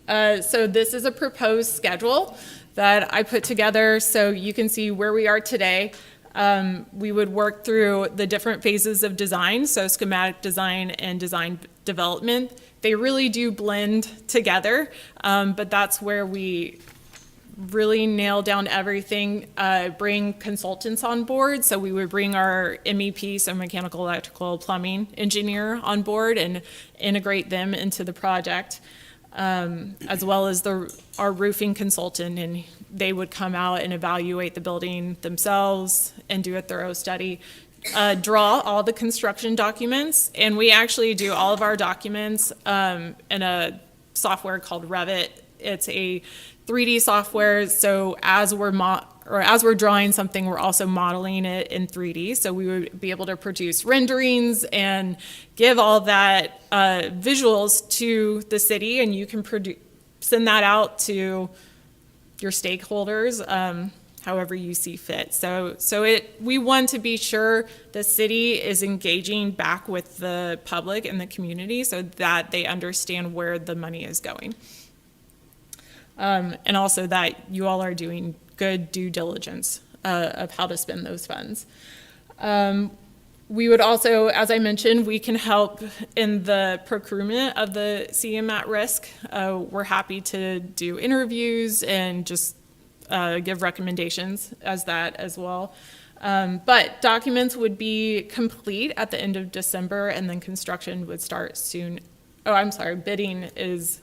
So this is a proposed schedule that I put together so you can see where we are today. We would work through the different phases of design, so schematic design and design development. They really do blend together, but that's where we really nail down everything, bring consultants on board. So we would bring our MEP, so mechanical, electrical, plumbing engineer on board and integrate them into the project, as well as our roofing consultant, and they would come out and evaluate the building themselves and do a thorough study, draw all the construction documents, and we actually do all of our documents in a software called Revit. It's a 3D software, so as we're drawing something, we're also modeling it in 3D. So we would be able to produce renderings and give all that visuals to the city, and you can send that out to your stakeholders however you see fit. So we want to be sure the city is engaging back with the public and the community so that they understand where the money is going. And also that you all are doing good due diligence of how to spend those funds. We would also, as I mentioned, we can help in the procurement of the CM at risk. We're happy to do interviews and just give recommendations as that as well. But documents would be complete at the end of December, and then construction would start soon. Oh, I'm sorry, bidding is,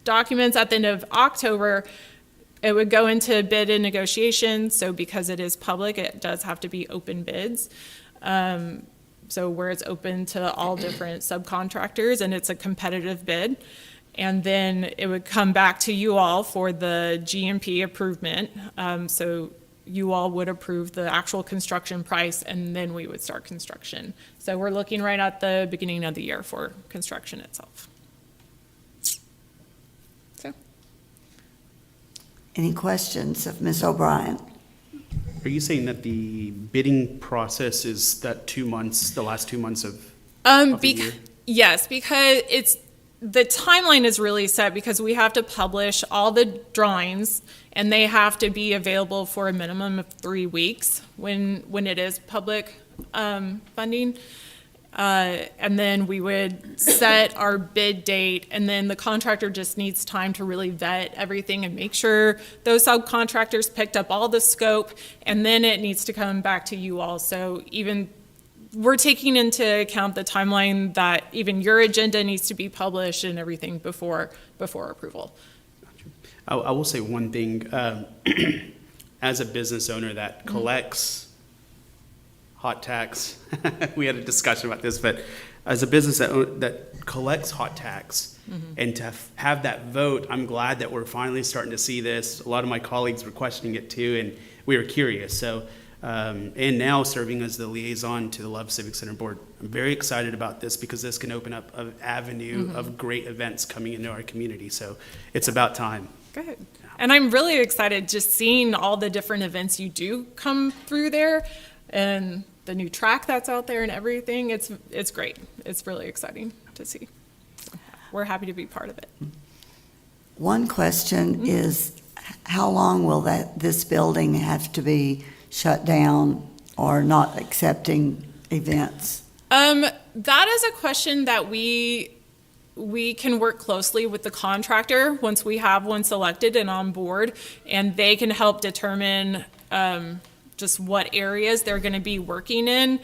documents at the end of October. It would go into bid and negotiation, so because it is public, it does have to be open bids. So where it's open to all different subcontractors and it's a competitive bid. And then it would come back to you all for the GMP improvement. So you all would approve the actual construction price, and then we would start construction. So we're looking right at the beginning of the year for construction itself. Any questions of Ms. O'Brien? Are you saying that the bidding process is that 2 months, the last 2 months of the year? Yes, because the timeline is really set because we have to publish all the drawings, and they have to be available for a minimum of 3 weeks when it is public funding. And then we would set our bid date, and then the contractor just needs time to really vet everything and make sure those subcontractors picked up all the scope, and then it needs to come back to you all. So even we're taking into account the timeline that even your agenda needs to be published and everything before approval. I will say one thing. As a business owner that collects hot tax, we had a discussion about this, but as a business that collects hot tax, and to have that vote, I'm glad that we're finally starting to see this. A lot of my colleagues were questioning it too, and we were curious. So, and now serving as the liaison to the Love Civic Center Board, I'm very excited about this because this can open up an avenue of great events coming into our community. So it's about time. Good. And I'm really excited just seeing all the different events you do come through there, and the new track that's out there and everything. It's great. It's really exciting to see. We're happy to be part of it. One question is, how long will this building have to be shut down or not accepting events? That is a question that we can work closely with the contractor once we have one selected and on board, and they can help determine just what areas they're going to be working in.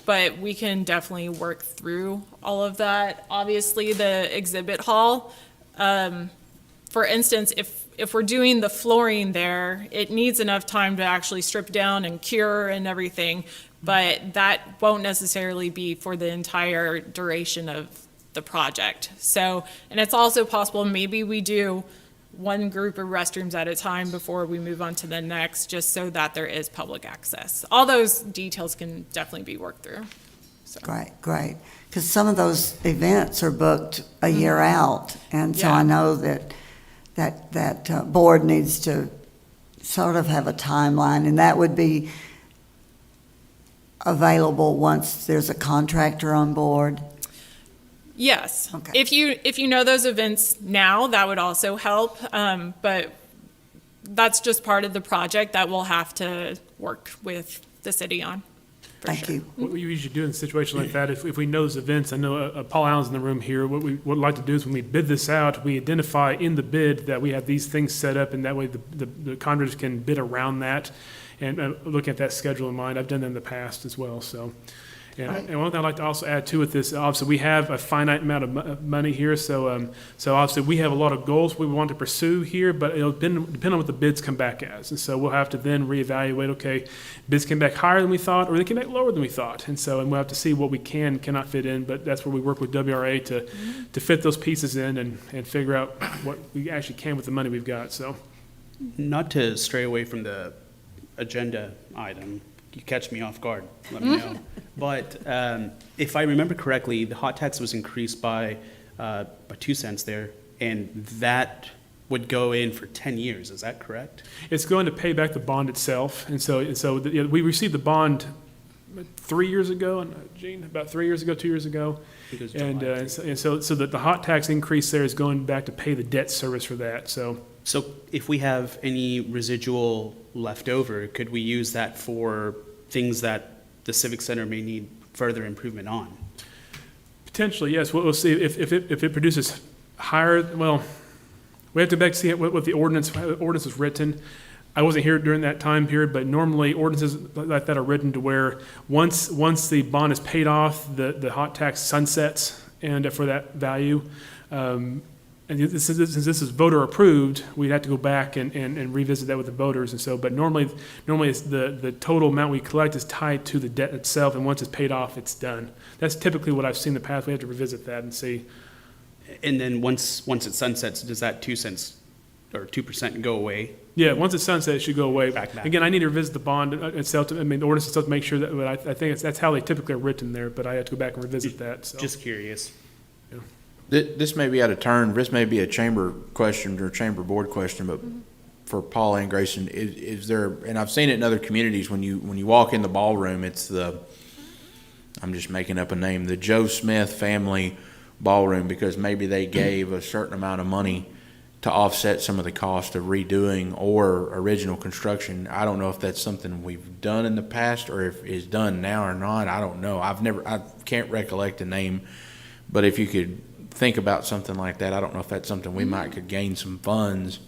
But we can definitely work through all of that. Obviously, the exhibit hall, for instance, if we're doing the flooring there, it needs enough time to actually strip down and cure and everything, but that won't necessarily be for the entire duration of the project. So, and it's also possible maybe we do one group of restrooms at a time before we move on to the next, just so that there is public access. All those details can definitely be worked through. So. Great. Because some of those events are booked a year out, and so Yeah. I know that board needs to sort of have a timeline, and that would be available once there's a contractor on board. Yes. Okay. If you know those events now, that would also help. But that's just part of the project that we'll have to work with the city on. for Thank sure. you. What we usually do in a situation like that, if we know those events, I know Paul Allen's in the room here, what we would like to do is when we bid this out, we identify in the bid that we have these things set up, and that way the contractors can bid around that, and looking at that schedule in mind. I've done that in the past as well, so. And one thing I'd like to also add too with this, obviously, we have a finite amount of money here, so obviously, we have a lot of goals we want to pursue here, but it'll depend on what the bids come back as. And so we'll have to then reevaluate, okay, bids came back higher than we thought, or they came back lower than we thought. And we'll have to see what we cannot fit in, but that's where we work with WRA to fit those pieces in and figure out what we actually can with the money we've got, so. Not to stray away from the agenda item, you catch me off guard, let me know. But if I remember correctly, the hot tax was increased by 2 cents there, and that would go in for 10 years, is that correct? It's going to pay back the bond itself, and so we received the bond 3 years ago, and Gene, about 3 years ago, 2 years ago. I think it was And, July. so that the hot tax increase there is going back to pay the debt service for that, so. So if we have any residual left over, could we use that for things that the Civic Center may need further improvement on? Potentially, yes. We'll see if it produces higher, well, we have to back see what the ordinance was written. I wasn't here during that time period, but normally ordinances like that are written to where once the bond is paid off, the hot tax sunsets and for that value. And since this is voter approved, we'd have to go back and revisit that with the voters. And so, but normally it's the total amount we collect is tied to the debt itself, and once it's paid off, it's done. That's typically what I've seen in the past. We have to revisit that and see. And then once it sunsets, does that 2 cents or 2% go away? Yeah, once it's sunset, it should go away. Back. Again, I need to revisit the bond itself, the ordinance itself to make sure that, but I think that's how they typically are written there, but I have to go back and revisit that, so. Just curious. This may be out of turn, this may be a chamber question or chamber board question, but for Paul and Grayson, is there, and I've seen it in other communities, when you walk in the ballroom, it's I'm just making up a name, the Joe Smith family ballroom, because maybe they gave a certain amount of money to offset some of the cost of redoing or original construction. I don't know if that's something we've done in the past or if it's done now or not. I don't know. I can't recollect a name, but if you could think about something like that, I don't know if that's something we might could gain some funds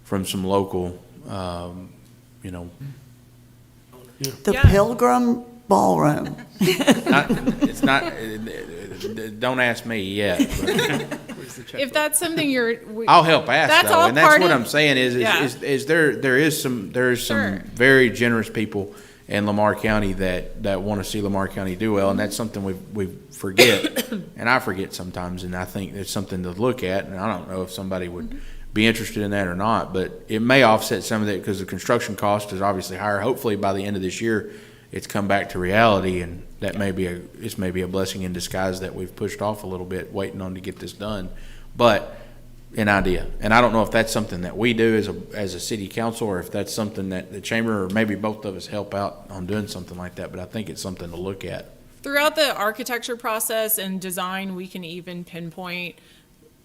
from some local, The Yeah. Pilgrim Ballroom. it's not, don't ask me yet, but If that's something I'll help ask That's though. all And that's part what of- I'm saying Yeah. is there is some Sure. very generous people in Lamar County that want to see Lamar County do well, and that's something we forget, and I forget sometimes, and I think it's something to look at, and I don't know if somebody would be interested in that or not, but it may offset some of that because the construction cost is obviously higher. Hopefully by the end of this year, it's come back to reality, and that may be a blessing in disguise that we've pushed off a little bit, waiting on to get this done, but an idea. And I don't know if that's something that we do as a city council, or if that's something that the chamber, or maybe both of us help out on doing something like that, but I think it's something to look at. Throughout the architecture process and design, we can even pinpoint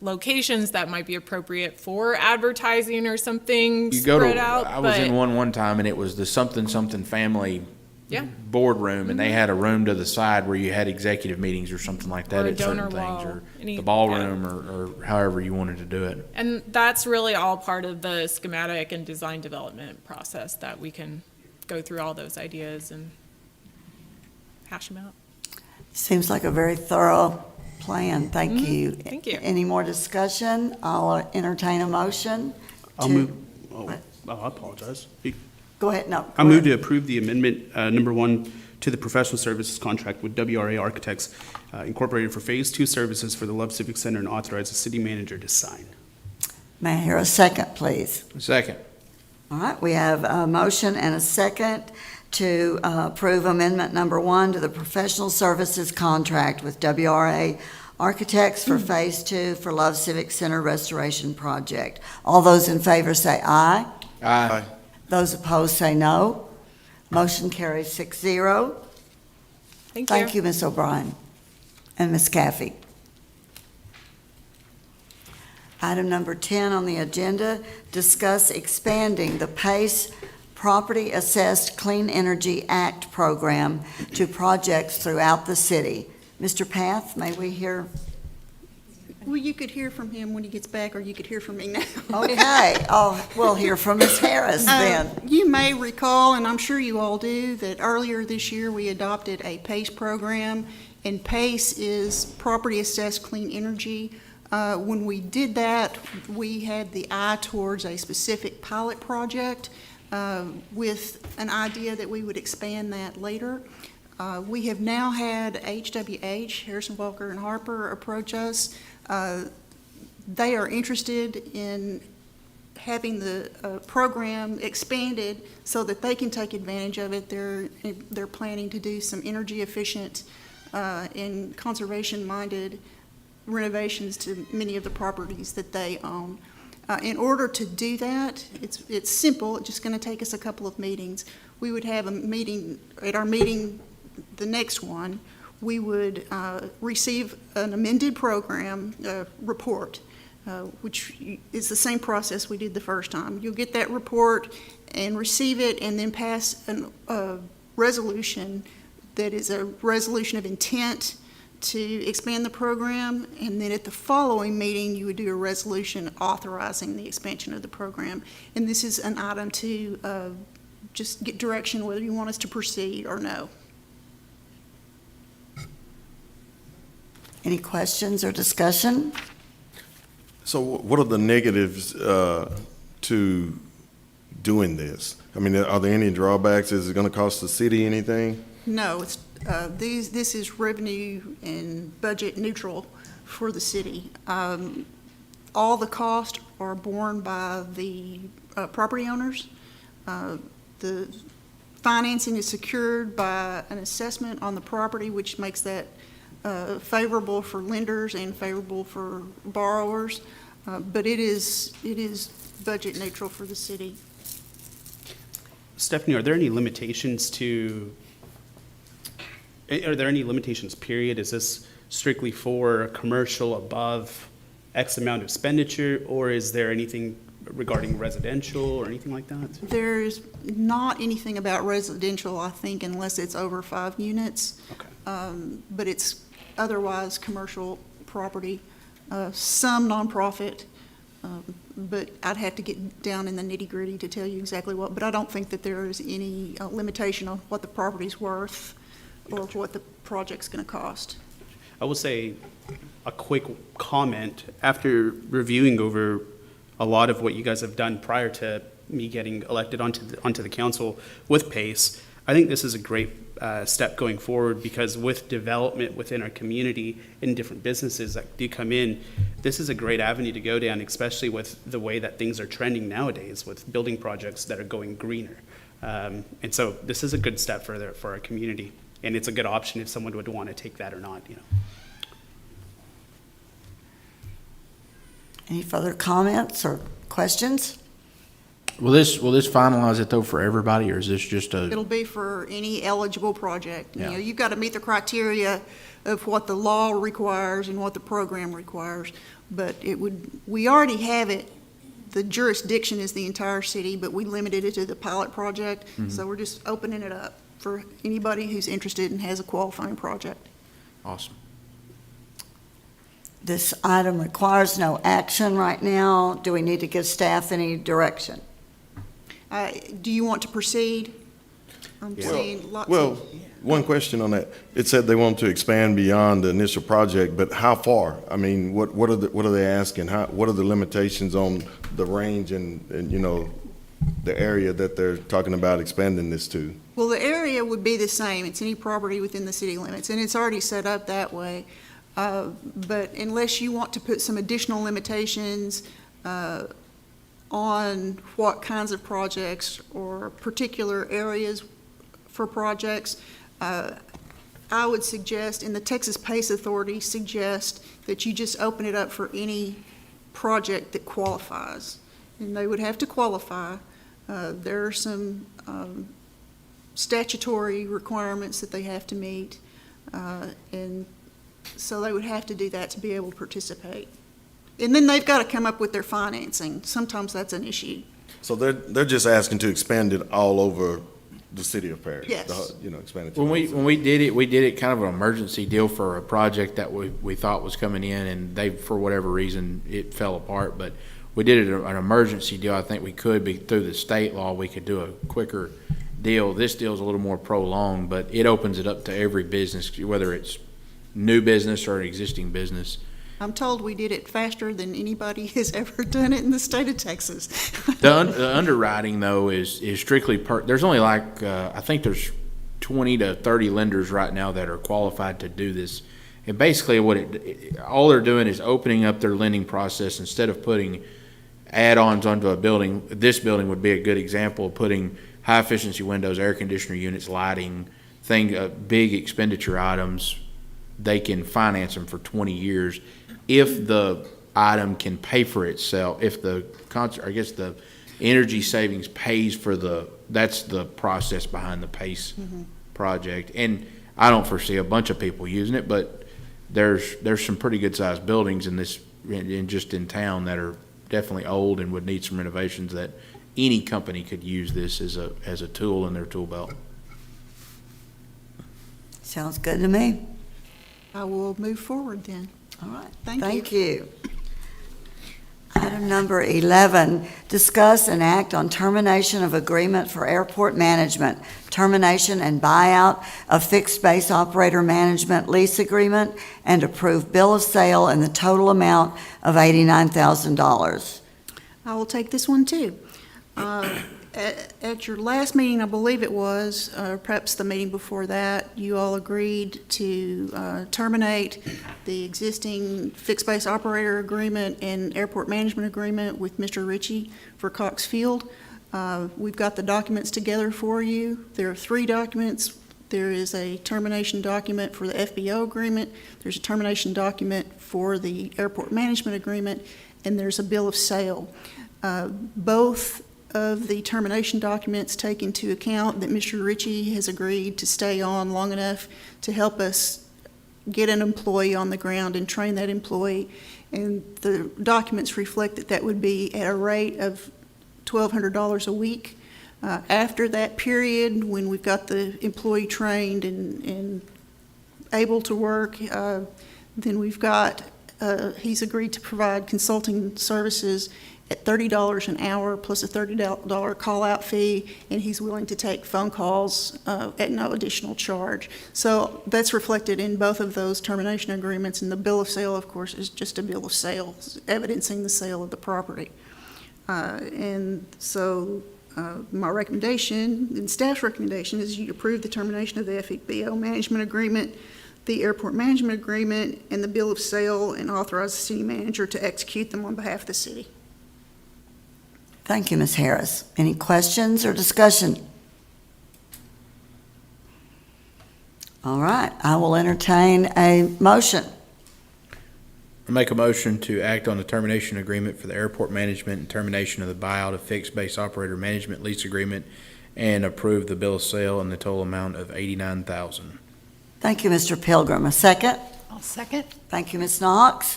locations that might be appropriate for advertising or something You go spread to, out. I was but- in one time, and it was the something family Yeah. boardroom, and they had a room to the side where you had executive meetings or something like that Or a at certain donor things, wall, or any- the ballroom, or however you wanted to do it. And that's really all part of the schematic and design development process, that we can go through all those ideas and hash them out. Seems like a very thorough plan. Thank you. Thank you. Any more discussion? I'll entertain a motion. I'll to- move, I apologize. Go ahead, no. I move to approve the amendment, number 1, to the professional services contract with WRA Architects Incorporated for Phase 2 services for the Love Civic Center, and authorize the city manager to sign. May I hear a second, please? Second. All right, we have a motion and a second to approve amendment number 1 to the professional services contract with WRA Architects for Phase 2 for Love Civic Center Restoration Project. All those in favor say aye. Aye. Those opposed say no. Motion carries 6-0. Thank you, Ms. O'Brien and Ms. Caffey. Item number 10 on the agenda, discuss expanding the PACE Property Assessed Clean Energy Act program to projects throughout the city. Mr. Path, may we hear? Well, you could hear from him when he gets back, or you could hear from me now. Okay, we'll hear from Ms. Harris then. You may recall, and I'm sure you all do, that earlier this year we adopted a PACE program, and PACE is Property Assessed Clean Energy. When we did that, we had the eye towards a specific pilot project with an idea that we would expand that later. We have now had HWH, Harrison, Walker, and Harper, approach us. They are interested in having the program expanded so that they can take advantage of it. They're planning to do some energy efficient and conservation-minded renovations to many of the properties that they own. In order to do that, it's simple. It's just going to take us a couple of meetings. We would have a meeting, at our meeting, the next one, we would receive an amended program report, which is the same process we did the first time. You'll get that report and receive it, and then pass a resolution that is a resolution of intent to expand the program, and then at the following meeting, you would do a resolution authorizing the expansion of the program. And this is an item to just get direction whether you want us to proceed or no. Any questions or discussion? So what are the negatives to doing this? I mean, are there any drawbacks? Is it going to cost the city anything? No, it's, this is revenue and budget neutral for the city. All the costs are borne by the property owners. The financing is secured by an assessment on the property, which makes that favorable for lenders and favorable for borrowers. But it is budget neutral for the city. Stephanie, are there any limitations period? Is this strictly for commercial above X amount of expenditure, or is there anything regarding residential or anything like that? There's not anything about residential, I think, unless it's over 5 units. Okay. But it's otherwise commercial property, some nonprofit, but I'd have to get down in the nitty-gritty to tell you exactly what, but I don't think that there is any limitation on what the property's worth or what the project's going to cost. I will say a quick comment. After reviewing over a lot of what you guys have done prior to me getting elected onto the council with PACE, I think this is a great step going forward, because with development within our community and different businesses that do come in, this is a great avenue to go down, especially with the way that things are trending nowadays with building projects that are going greener. And so this is a good step further for our community, and it's a good option if someone would want to take that or not, you know. Any further comments or questions? Will this finalize it though for everybody, or is this just It'll be for any eligible project. You Yeah. know, you've got to meet the criteria of what the law requires and what the program requires. But we already have it. The jurisdiction is the entire city, but we limited it to the pilot project. So we're just opening it up. for anybody who's interested and has a qualifying project. Awesome. This item requires no action right now. Do we need to give staff any direction? Do you want to proceed? I'm Yeah. seeing lots Well, of, one question on that. It said they want to expand beyond the initial project, but how far? I mean, what are they asking? What are the limitations on the range and, you know, the area that they're talking about expanding this to? well, the area would be the same. It's any property within the city limits, and it's already set up that way. But unless you want to put some additional limitations on what kinds of projects or particular areas for projects, I would suggest, and the Texas PACE Authority suggest, that you just open it up for any project that qualifies. And they would have to qualify. There are some statutory requirements that they have to meet, and so they would have to do that to be able to participate. And then they've got to come up with their financing. Sometimes that's an issue. So they're just asking to expand it all over the city of Paris? Yes. You know, expand it to. When we did it kind of an emergency deal for a project that we thought was coming in, and they, for whatever reason, it fell apart. But we did it an emergency deal. I think we could be, through the state law, we could do a quicker deal. This deal is a little more prolonged, but it opens it up to every business, whether it's new business or an existing business. I'm told we did it faster than anybody has ever done it in the state of Texas. The underwriting, though, is strictly there's only like, I think there's 20 to 30 lenders right now that are qualified to do this. And basically all they're doing is opening up their lending process. Instead of putting add-ons onto a building, this building would be a good example of putting high-efficiency windows, air conditioner units, lighting, big expenditure items. They can finance them for 20 years if the item can pay for itself, if the energy savings pays for that's the process behind the PACE project. And I don't foresee a bunch of people using it, but there's some pretty good sized buildings just in town that are definitely old and would need some renovations, that any company could use this as a tool in their tool belt. Sounds good to me. I will move forward then. All right. Thank you. Item number 11, discuss and act on termination of agreement for airport management, termination and buyout of fixed base operator management lease agreement, and approve bill of sale in the total amount of $89,000. I will take this one too. At your last meeting, I believe it was, or perhaps the meeting before that, you all agreed to terminate the existing fixed base operator agreement and airport management agreement with Mr. Ritchie for Cox Field. We've got the documents together for you. There are 3 documents. There is a termination document for the FBO agreement, there's a termination document for the airport management agreement, and there's a bill of sale. Both of the termination documents take into account that Mr. Ritchie has agreed to stay on long enough to help us get an employee on the ground and train that employee. And the documents reflect that would be at a rate of $1,200 a week. After that period, when we've got the employee trained and able to work, then we've got, he's agreed to provide consulting services at $30 an hour plus a $30 call-out fee, and he's willing to take phone calls at no additional charge. So that's reflected in both of those termination agreements, and the bill of sale, of course, is just a bill of sale, evidencing the sale of the property. And so my recommendation, and staff's recommendation, is you approve the termination of the FBO management agreement, the airport management agreement, and the bill of sale, and authorize the city manager to execute them on behalf of the city. Thank you, Ms. Harris. Any questions or discussion? All right, I will entertain a motion. I make a motion to act on the termination agreement for the airport management and termination of the buyout of fixed base operator management lease agreement, and approve the bill of sale in the total amount of $89,000. Thank you, Mr. Pilgrim. A second? I'll second. Thank you, Ms. Knox.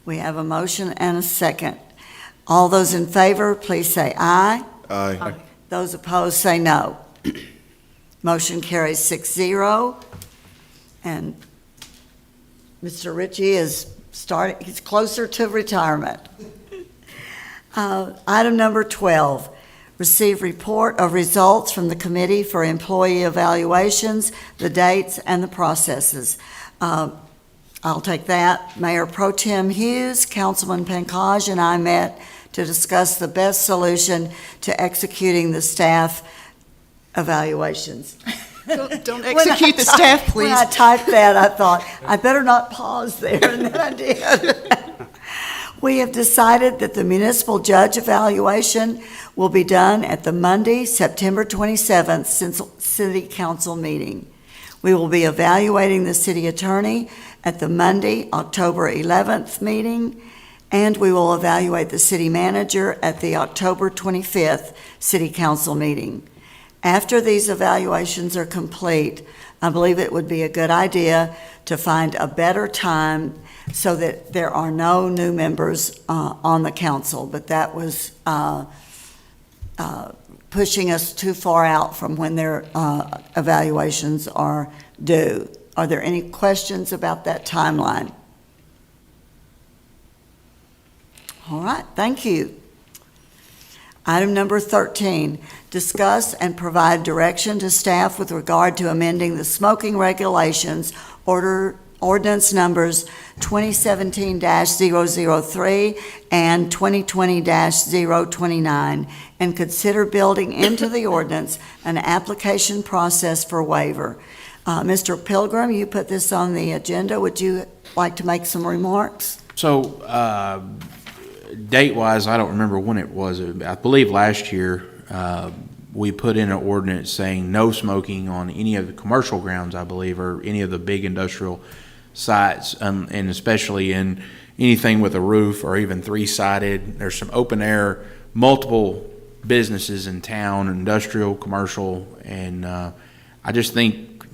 We have a motion and a second. All those in favor, please say aye. Aye. Those opposed, say no. Motion carries 6-0. And Mr. Ritchie is he's closer to retirement. Item number 12, receive report of results from the Committee for Employee Evaluations, the dates and the processes. I'll take that. Mayor Pro Tem Hughes, Councilman Pankaj, and I met to discuss the best solution to executing the staff evaluations. Don't execute the staff, please. When I typed that, I thought, I better not pause there, and then I did. We have decided that the municipal judge evaluation will be done at the Monday, September 27th City Council meeting. We will be evaluating the city attorney at the Monday, October 11th meeting, and we will evaluate the city manager at the October 25th City Council meeting. After these evaluations are complete, I believe it would be a good idea to find a better time so that there are no new members on the council, but that was pushing us too far out from when their evaluations are due. Are there any questions about that timeline? All right, thank you. Item number 13, discuss and provide direction to staff with regard to amending the smoking regulations, ordinance numbers 2017-003 and 2020-029, and consider building into the ordinance an application process for waiver. Mr. Pilgrim, you put this on the agenda. Would you like to make some remarks? So, date-wise, I don't remember when it was. I believe last year, we put in an ordinance saying no smoking on any of the commercial grounds, I believe, or any of the big industrial sites, and especially in anything with a roof or even three-sided. There's some open-air, multiple businesses in town, industrial, commercial, and I just think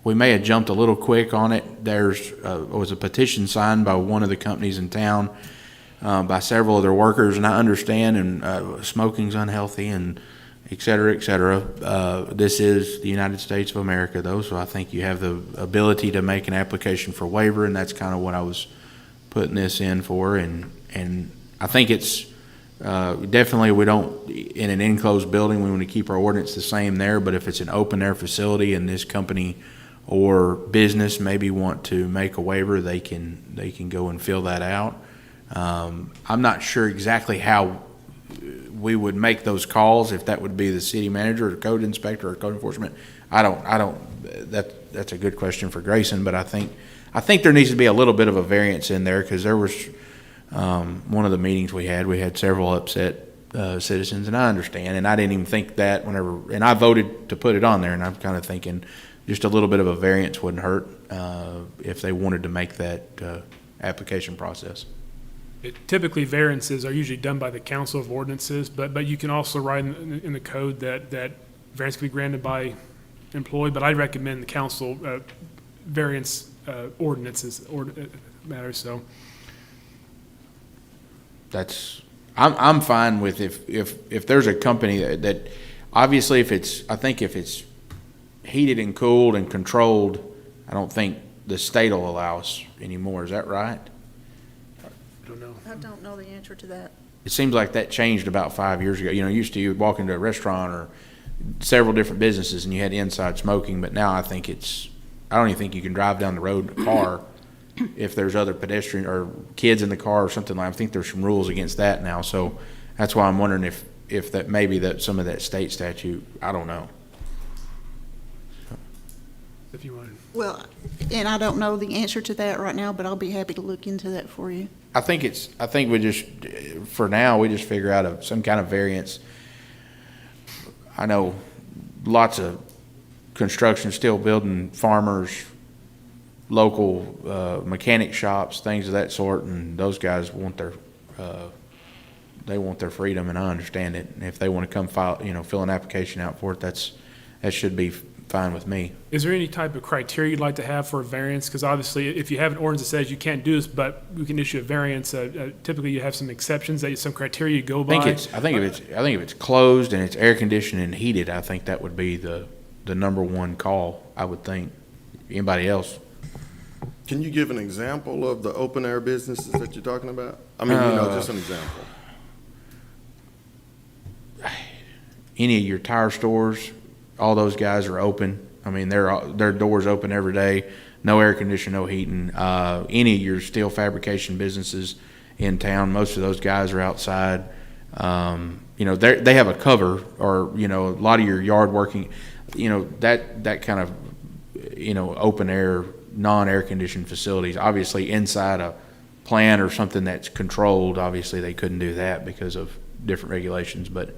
we may have jumped a little quick on it. There was a petition signed by one of the companies in town, by several of their workers, and I understand, and smoking's unhealthy, and et cetera, et cetera. This is the United States of America, though, so I think you have the ability to make an application for waiver, and that's kind of what I was putting this in for, and I think it's definitely, we don't, in an enclosed building, we want to keep our ordinance the same there, but if it's an open-air facility and this company or business maybe want to make a waiver, they can go and fill that out. I'm not sure exactly how we would make those calls, if that would be the city manager or code inspector or code enforcement. That's a good question for Grayson, but I think there needs to be a little bit of a variance in there, because there was one of the meetings we had several upset citizens, and I understand, and I didn't even think that and I voted to put it on there, and I'm kind of thinking just a little bit of a variance wouldn't hurt if they wanted to make that application process. Typically, variances are usually done by the Council of Ordinances, but you can also write in the code that variance can be granted by employee, but I recommend the council variance ordinances matters, so. I'm fine with if there's a company that obviously if it's heated and cooled and controlled, I don't think the state will allow us anymore. Is that right? I don't know. I don't know the answer to that. It seems like that changed about 5 years ago. Used to you would walk into a restaurant or several different businesses and you had inside smoking, but now I don't even think you can drive down the road in a car if there's other pedestrian or kids in the car or something like that. I think there's some rules against that now. So that's why I'm wondering if that maybe that some of that state statute, I don't know. If you want. Well, and I don't know the answer to that right now, but I'll be happy to look into that for you. I think we just, for now, we just figure out some kind of variance. I know lots of construction, steel building, farmers, local mechanic shops, things of that sort, and those guys want their freedom, and I understand it. And if they want to come fill an application out for it, that should be fine with me. Is there any type of criteria you'd like to have for a variance? Because obviously, if you have an ordinance that says you can't do this, but we can issue a variance, typically you have some exceptions, that some criteria you go by. I think if it's closed and it's air conditioned and heated, I think that would be the number one call, I would think. Anybody else? Can you give an example of the open air businesses that you're talking about? I mean, just an example. Any of your tire stores, all those guys are open. I mean, their doors open every day. No air conditioning, no heating. Any of your steel fabrication businesses in town, most of those guys are outside. They have a cover, or a lot of your yard working. That kind of open air, non-air conditioned facilities. Obviously, inside a plant or something that's controlled, obviously they couldn't do that because of different regulations. But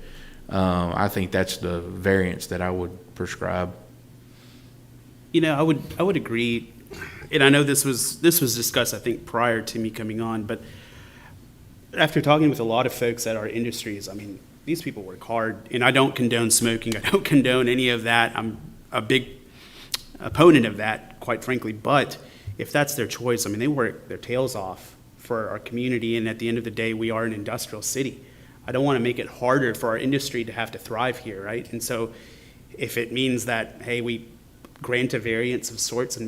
I think that's the variance that I would prescribe. I would agree, and I know this was discussed, I think, prior to me coming on, but after talking with a lot of folks at our industries, I mean, these people work hard, and I don't condone smoking. I don't condone any of that. I'm a big opponent of that, quite frankly, but if that's their choice, I mean, they work their tails off for our community, and at the end of the day, we are an industrial city. I don't want to make it harder for our industry to have to thrive here, right? And so if it means that, hey, we grant a variance of sorts and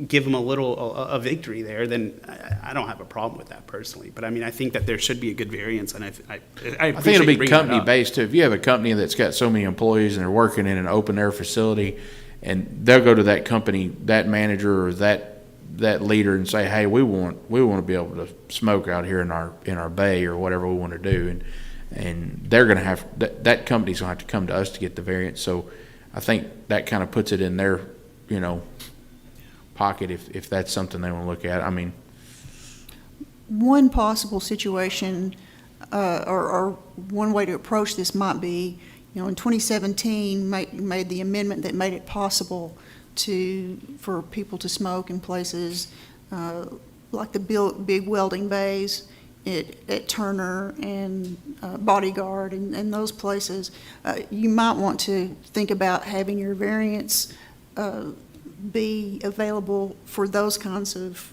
give them a victory there, then I don't have a problem with that personally. But I mean, I think that there should be a good variance, and I think it'll be company based too. If you have a company that's got so many employees and they're working in an open air facility, and they'll go to that company, that manager or that leader, and say, hey, we want to be able to smoke out here in our bay or whatever we want to do, and they're going to have that company's going to have to come to us to get the variance. So I think that kind of puts it in their pocket if that's something they want to look at. I mean, one possible situation or one way to approach this might be, in 2017, made the amendment that made it possible for people to smoke in places like the big welding bays at Turner and Bodyguard and those places. You might want to think about having your variance be available for those kinds of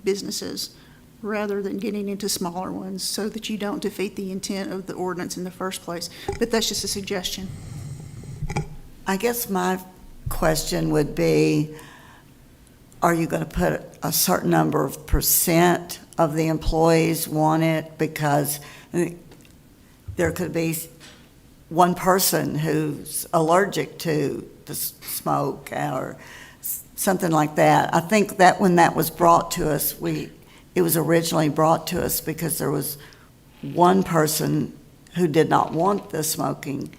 businesses rather than getting into smaller ones, so that you don't defeat the intent of the ordinance in the first place. But that's just a suggestion. I guess my question would be, are you going to put a certain number of percent of the employees want it? Because there could be one person who's allergic to the smoke or something like that. I think that when that was brought to us, it was originally brought to us because there was one person who did not want the smoking.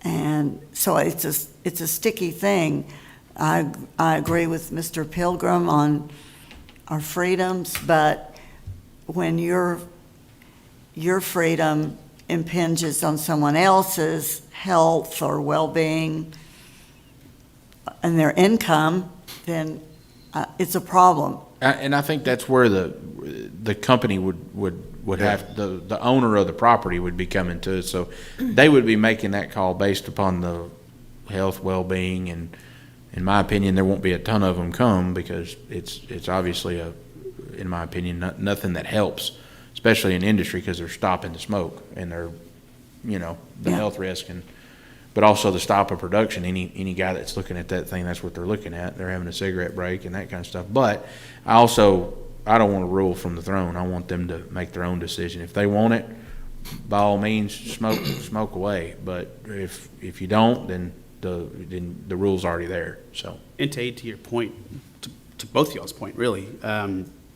And so it's a sticky thing. I agree with Mr. Pilgrim on our freedoms, but when your freedom impinges on someone else's health or well-being and their income, then it's a problem. And I think that's where the company would have, the owner of the property would be coming to it. So they would be making that call based upon the health, well-being, and in my opinion, there won't be a ton of them come because it's obviously in my opinion, nothing that helps, especially in industry, because they're stopping the smoke and they're, the health risk, but also the stop of production. Any guy that's looking at that thing, that's what they're looking at. They're having a cigarette break and that kind of stuff. But I don't want to rule from the throne. I want them to make their own decision. If they want it, by all means, smoke away. But if you don't, then the rule's already there. So, and to your point, to both y'all's point, really,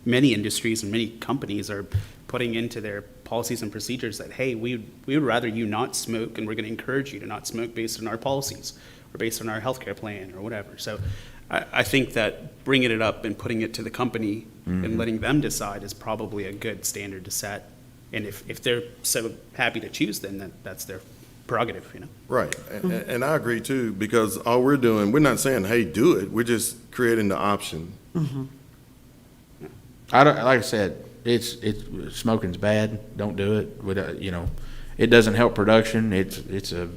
many industries and many companies are putting into their policies and procedures that, hey, we would rather you not smoke, and we're going to encourage you to not smoke based on our policies or based on our healthcare plan or whatever. So I think that bringing it up and putting it to the company and letting them decide is probably a good standard to set. And if they're so happy to choose, then that's their prerogative, Right. And I agree too, because all we're doing, we're not saying, hey, do it. We're just creating the option. Mm-hmm. like I said, smoking's bad. Don't do it. It doesn't help production.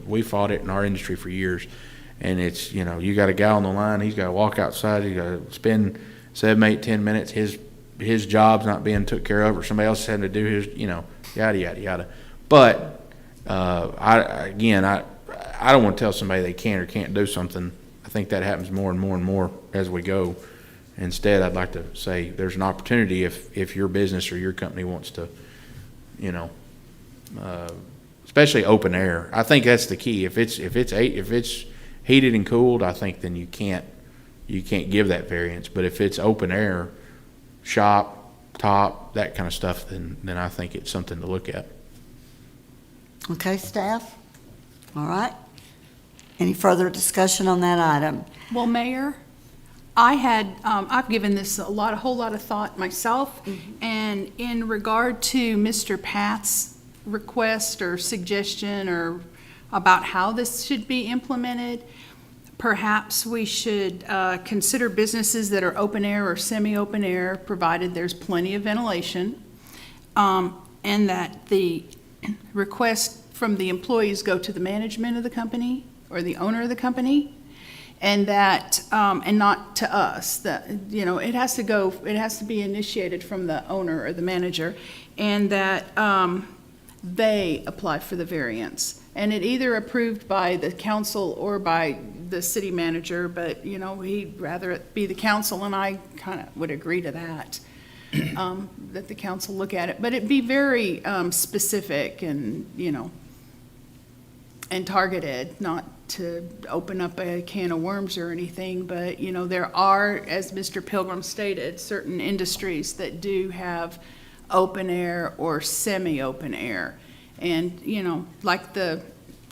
We fought it in our industry for years. And it's, you know, you got a guy on the line, he's gotta walk outside, he's gotta spend 7, 8, 10 minutes, his job's not being took care of, or somebody else is having to do his, you know, yada, yada, yada. But, I don't wanna tell somebody they can or can't do something. I think that happens more and more and more as we go. Instead, I'd like to say there's an opportunity if your business or your company wants to, you know, especially open air. I think that's the key. If it's heated and cooled, I think then you can't give that variance. But if it's open air, shop, top, that kind of stuff, then I think it's something to look at. Okay, staff? All right. Any further discussion on that item? Well, Mayor, I've given this a whole lot of thought myself, and in regard to Mr. Pat's request or suggestion or about how this should be implemented, perhaps we should consider businesses that are open air or semi-open air, provided there's plenty of ventilation, and that the request from the employees go to the management of the company or the owner of the company, and that, and not to us. That, you know, it has to be initiated from the owner or the manager, and that they apply for the variance. And it either approved by the council or by the city manager, but, you know, he'd rather it be the council, and I kind of would agree to that, that the council look at it. But it'd be very specific and, you know, and targeted, not to open up a can of worms or anything, but, you know, there are, as Mr. Pilgrim stated, certain industries that do have open air or semi-open air. And, you know, like the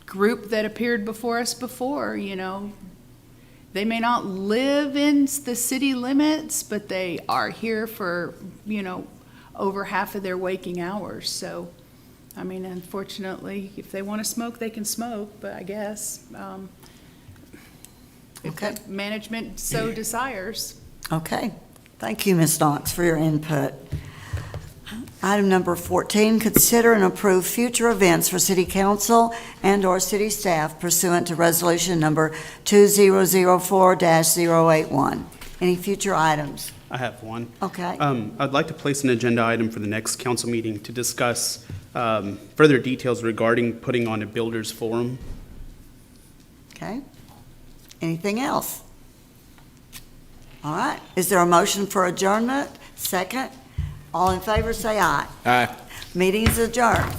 group that appeared before us before, you know, they may not live in the city limits, but they are here for, you know, over half of their waking hours. So, I mean, unfortunately, if they want to smoke, they can smoke, but I guess if Okay. the management so desires. Okay. Thank you, Ms. Knox, for your input. Item number 14, consider and approve future events for city council and/or city staff pursuant to resolution number 2004-081. Any future items? I have one. Okay. I'd like to place an agenda item for the next council meeting to discuss further details regarding putting on a builders forum. Okay. Anything else? All right. Is there a motion for adjournment? Second? All in favor, say aye. Aye. Meeting is adjourned.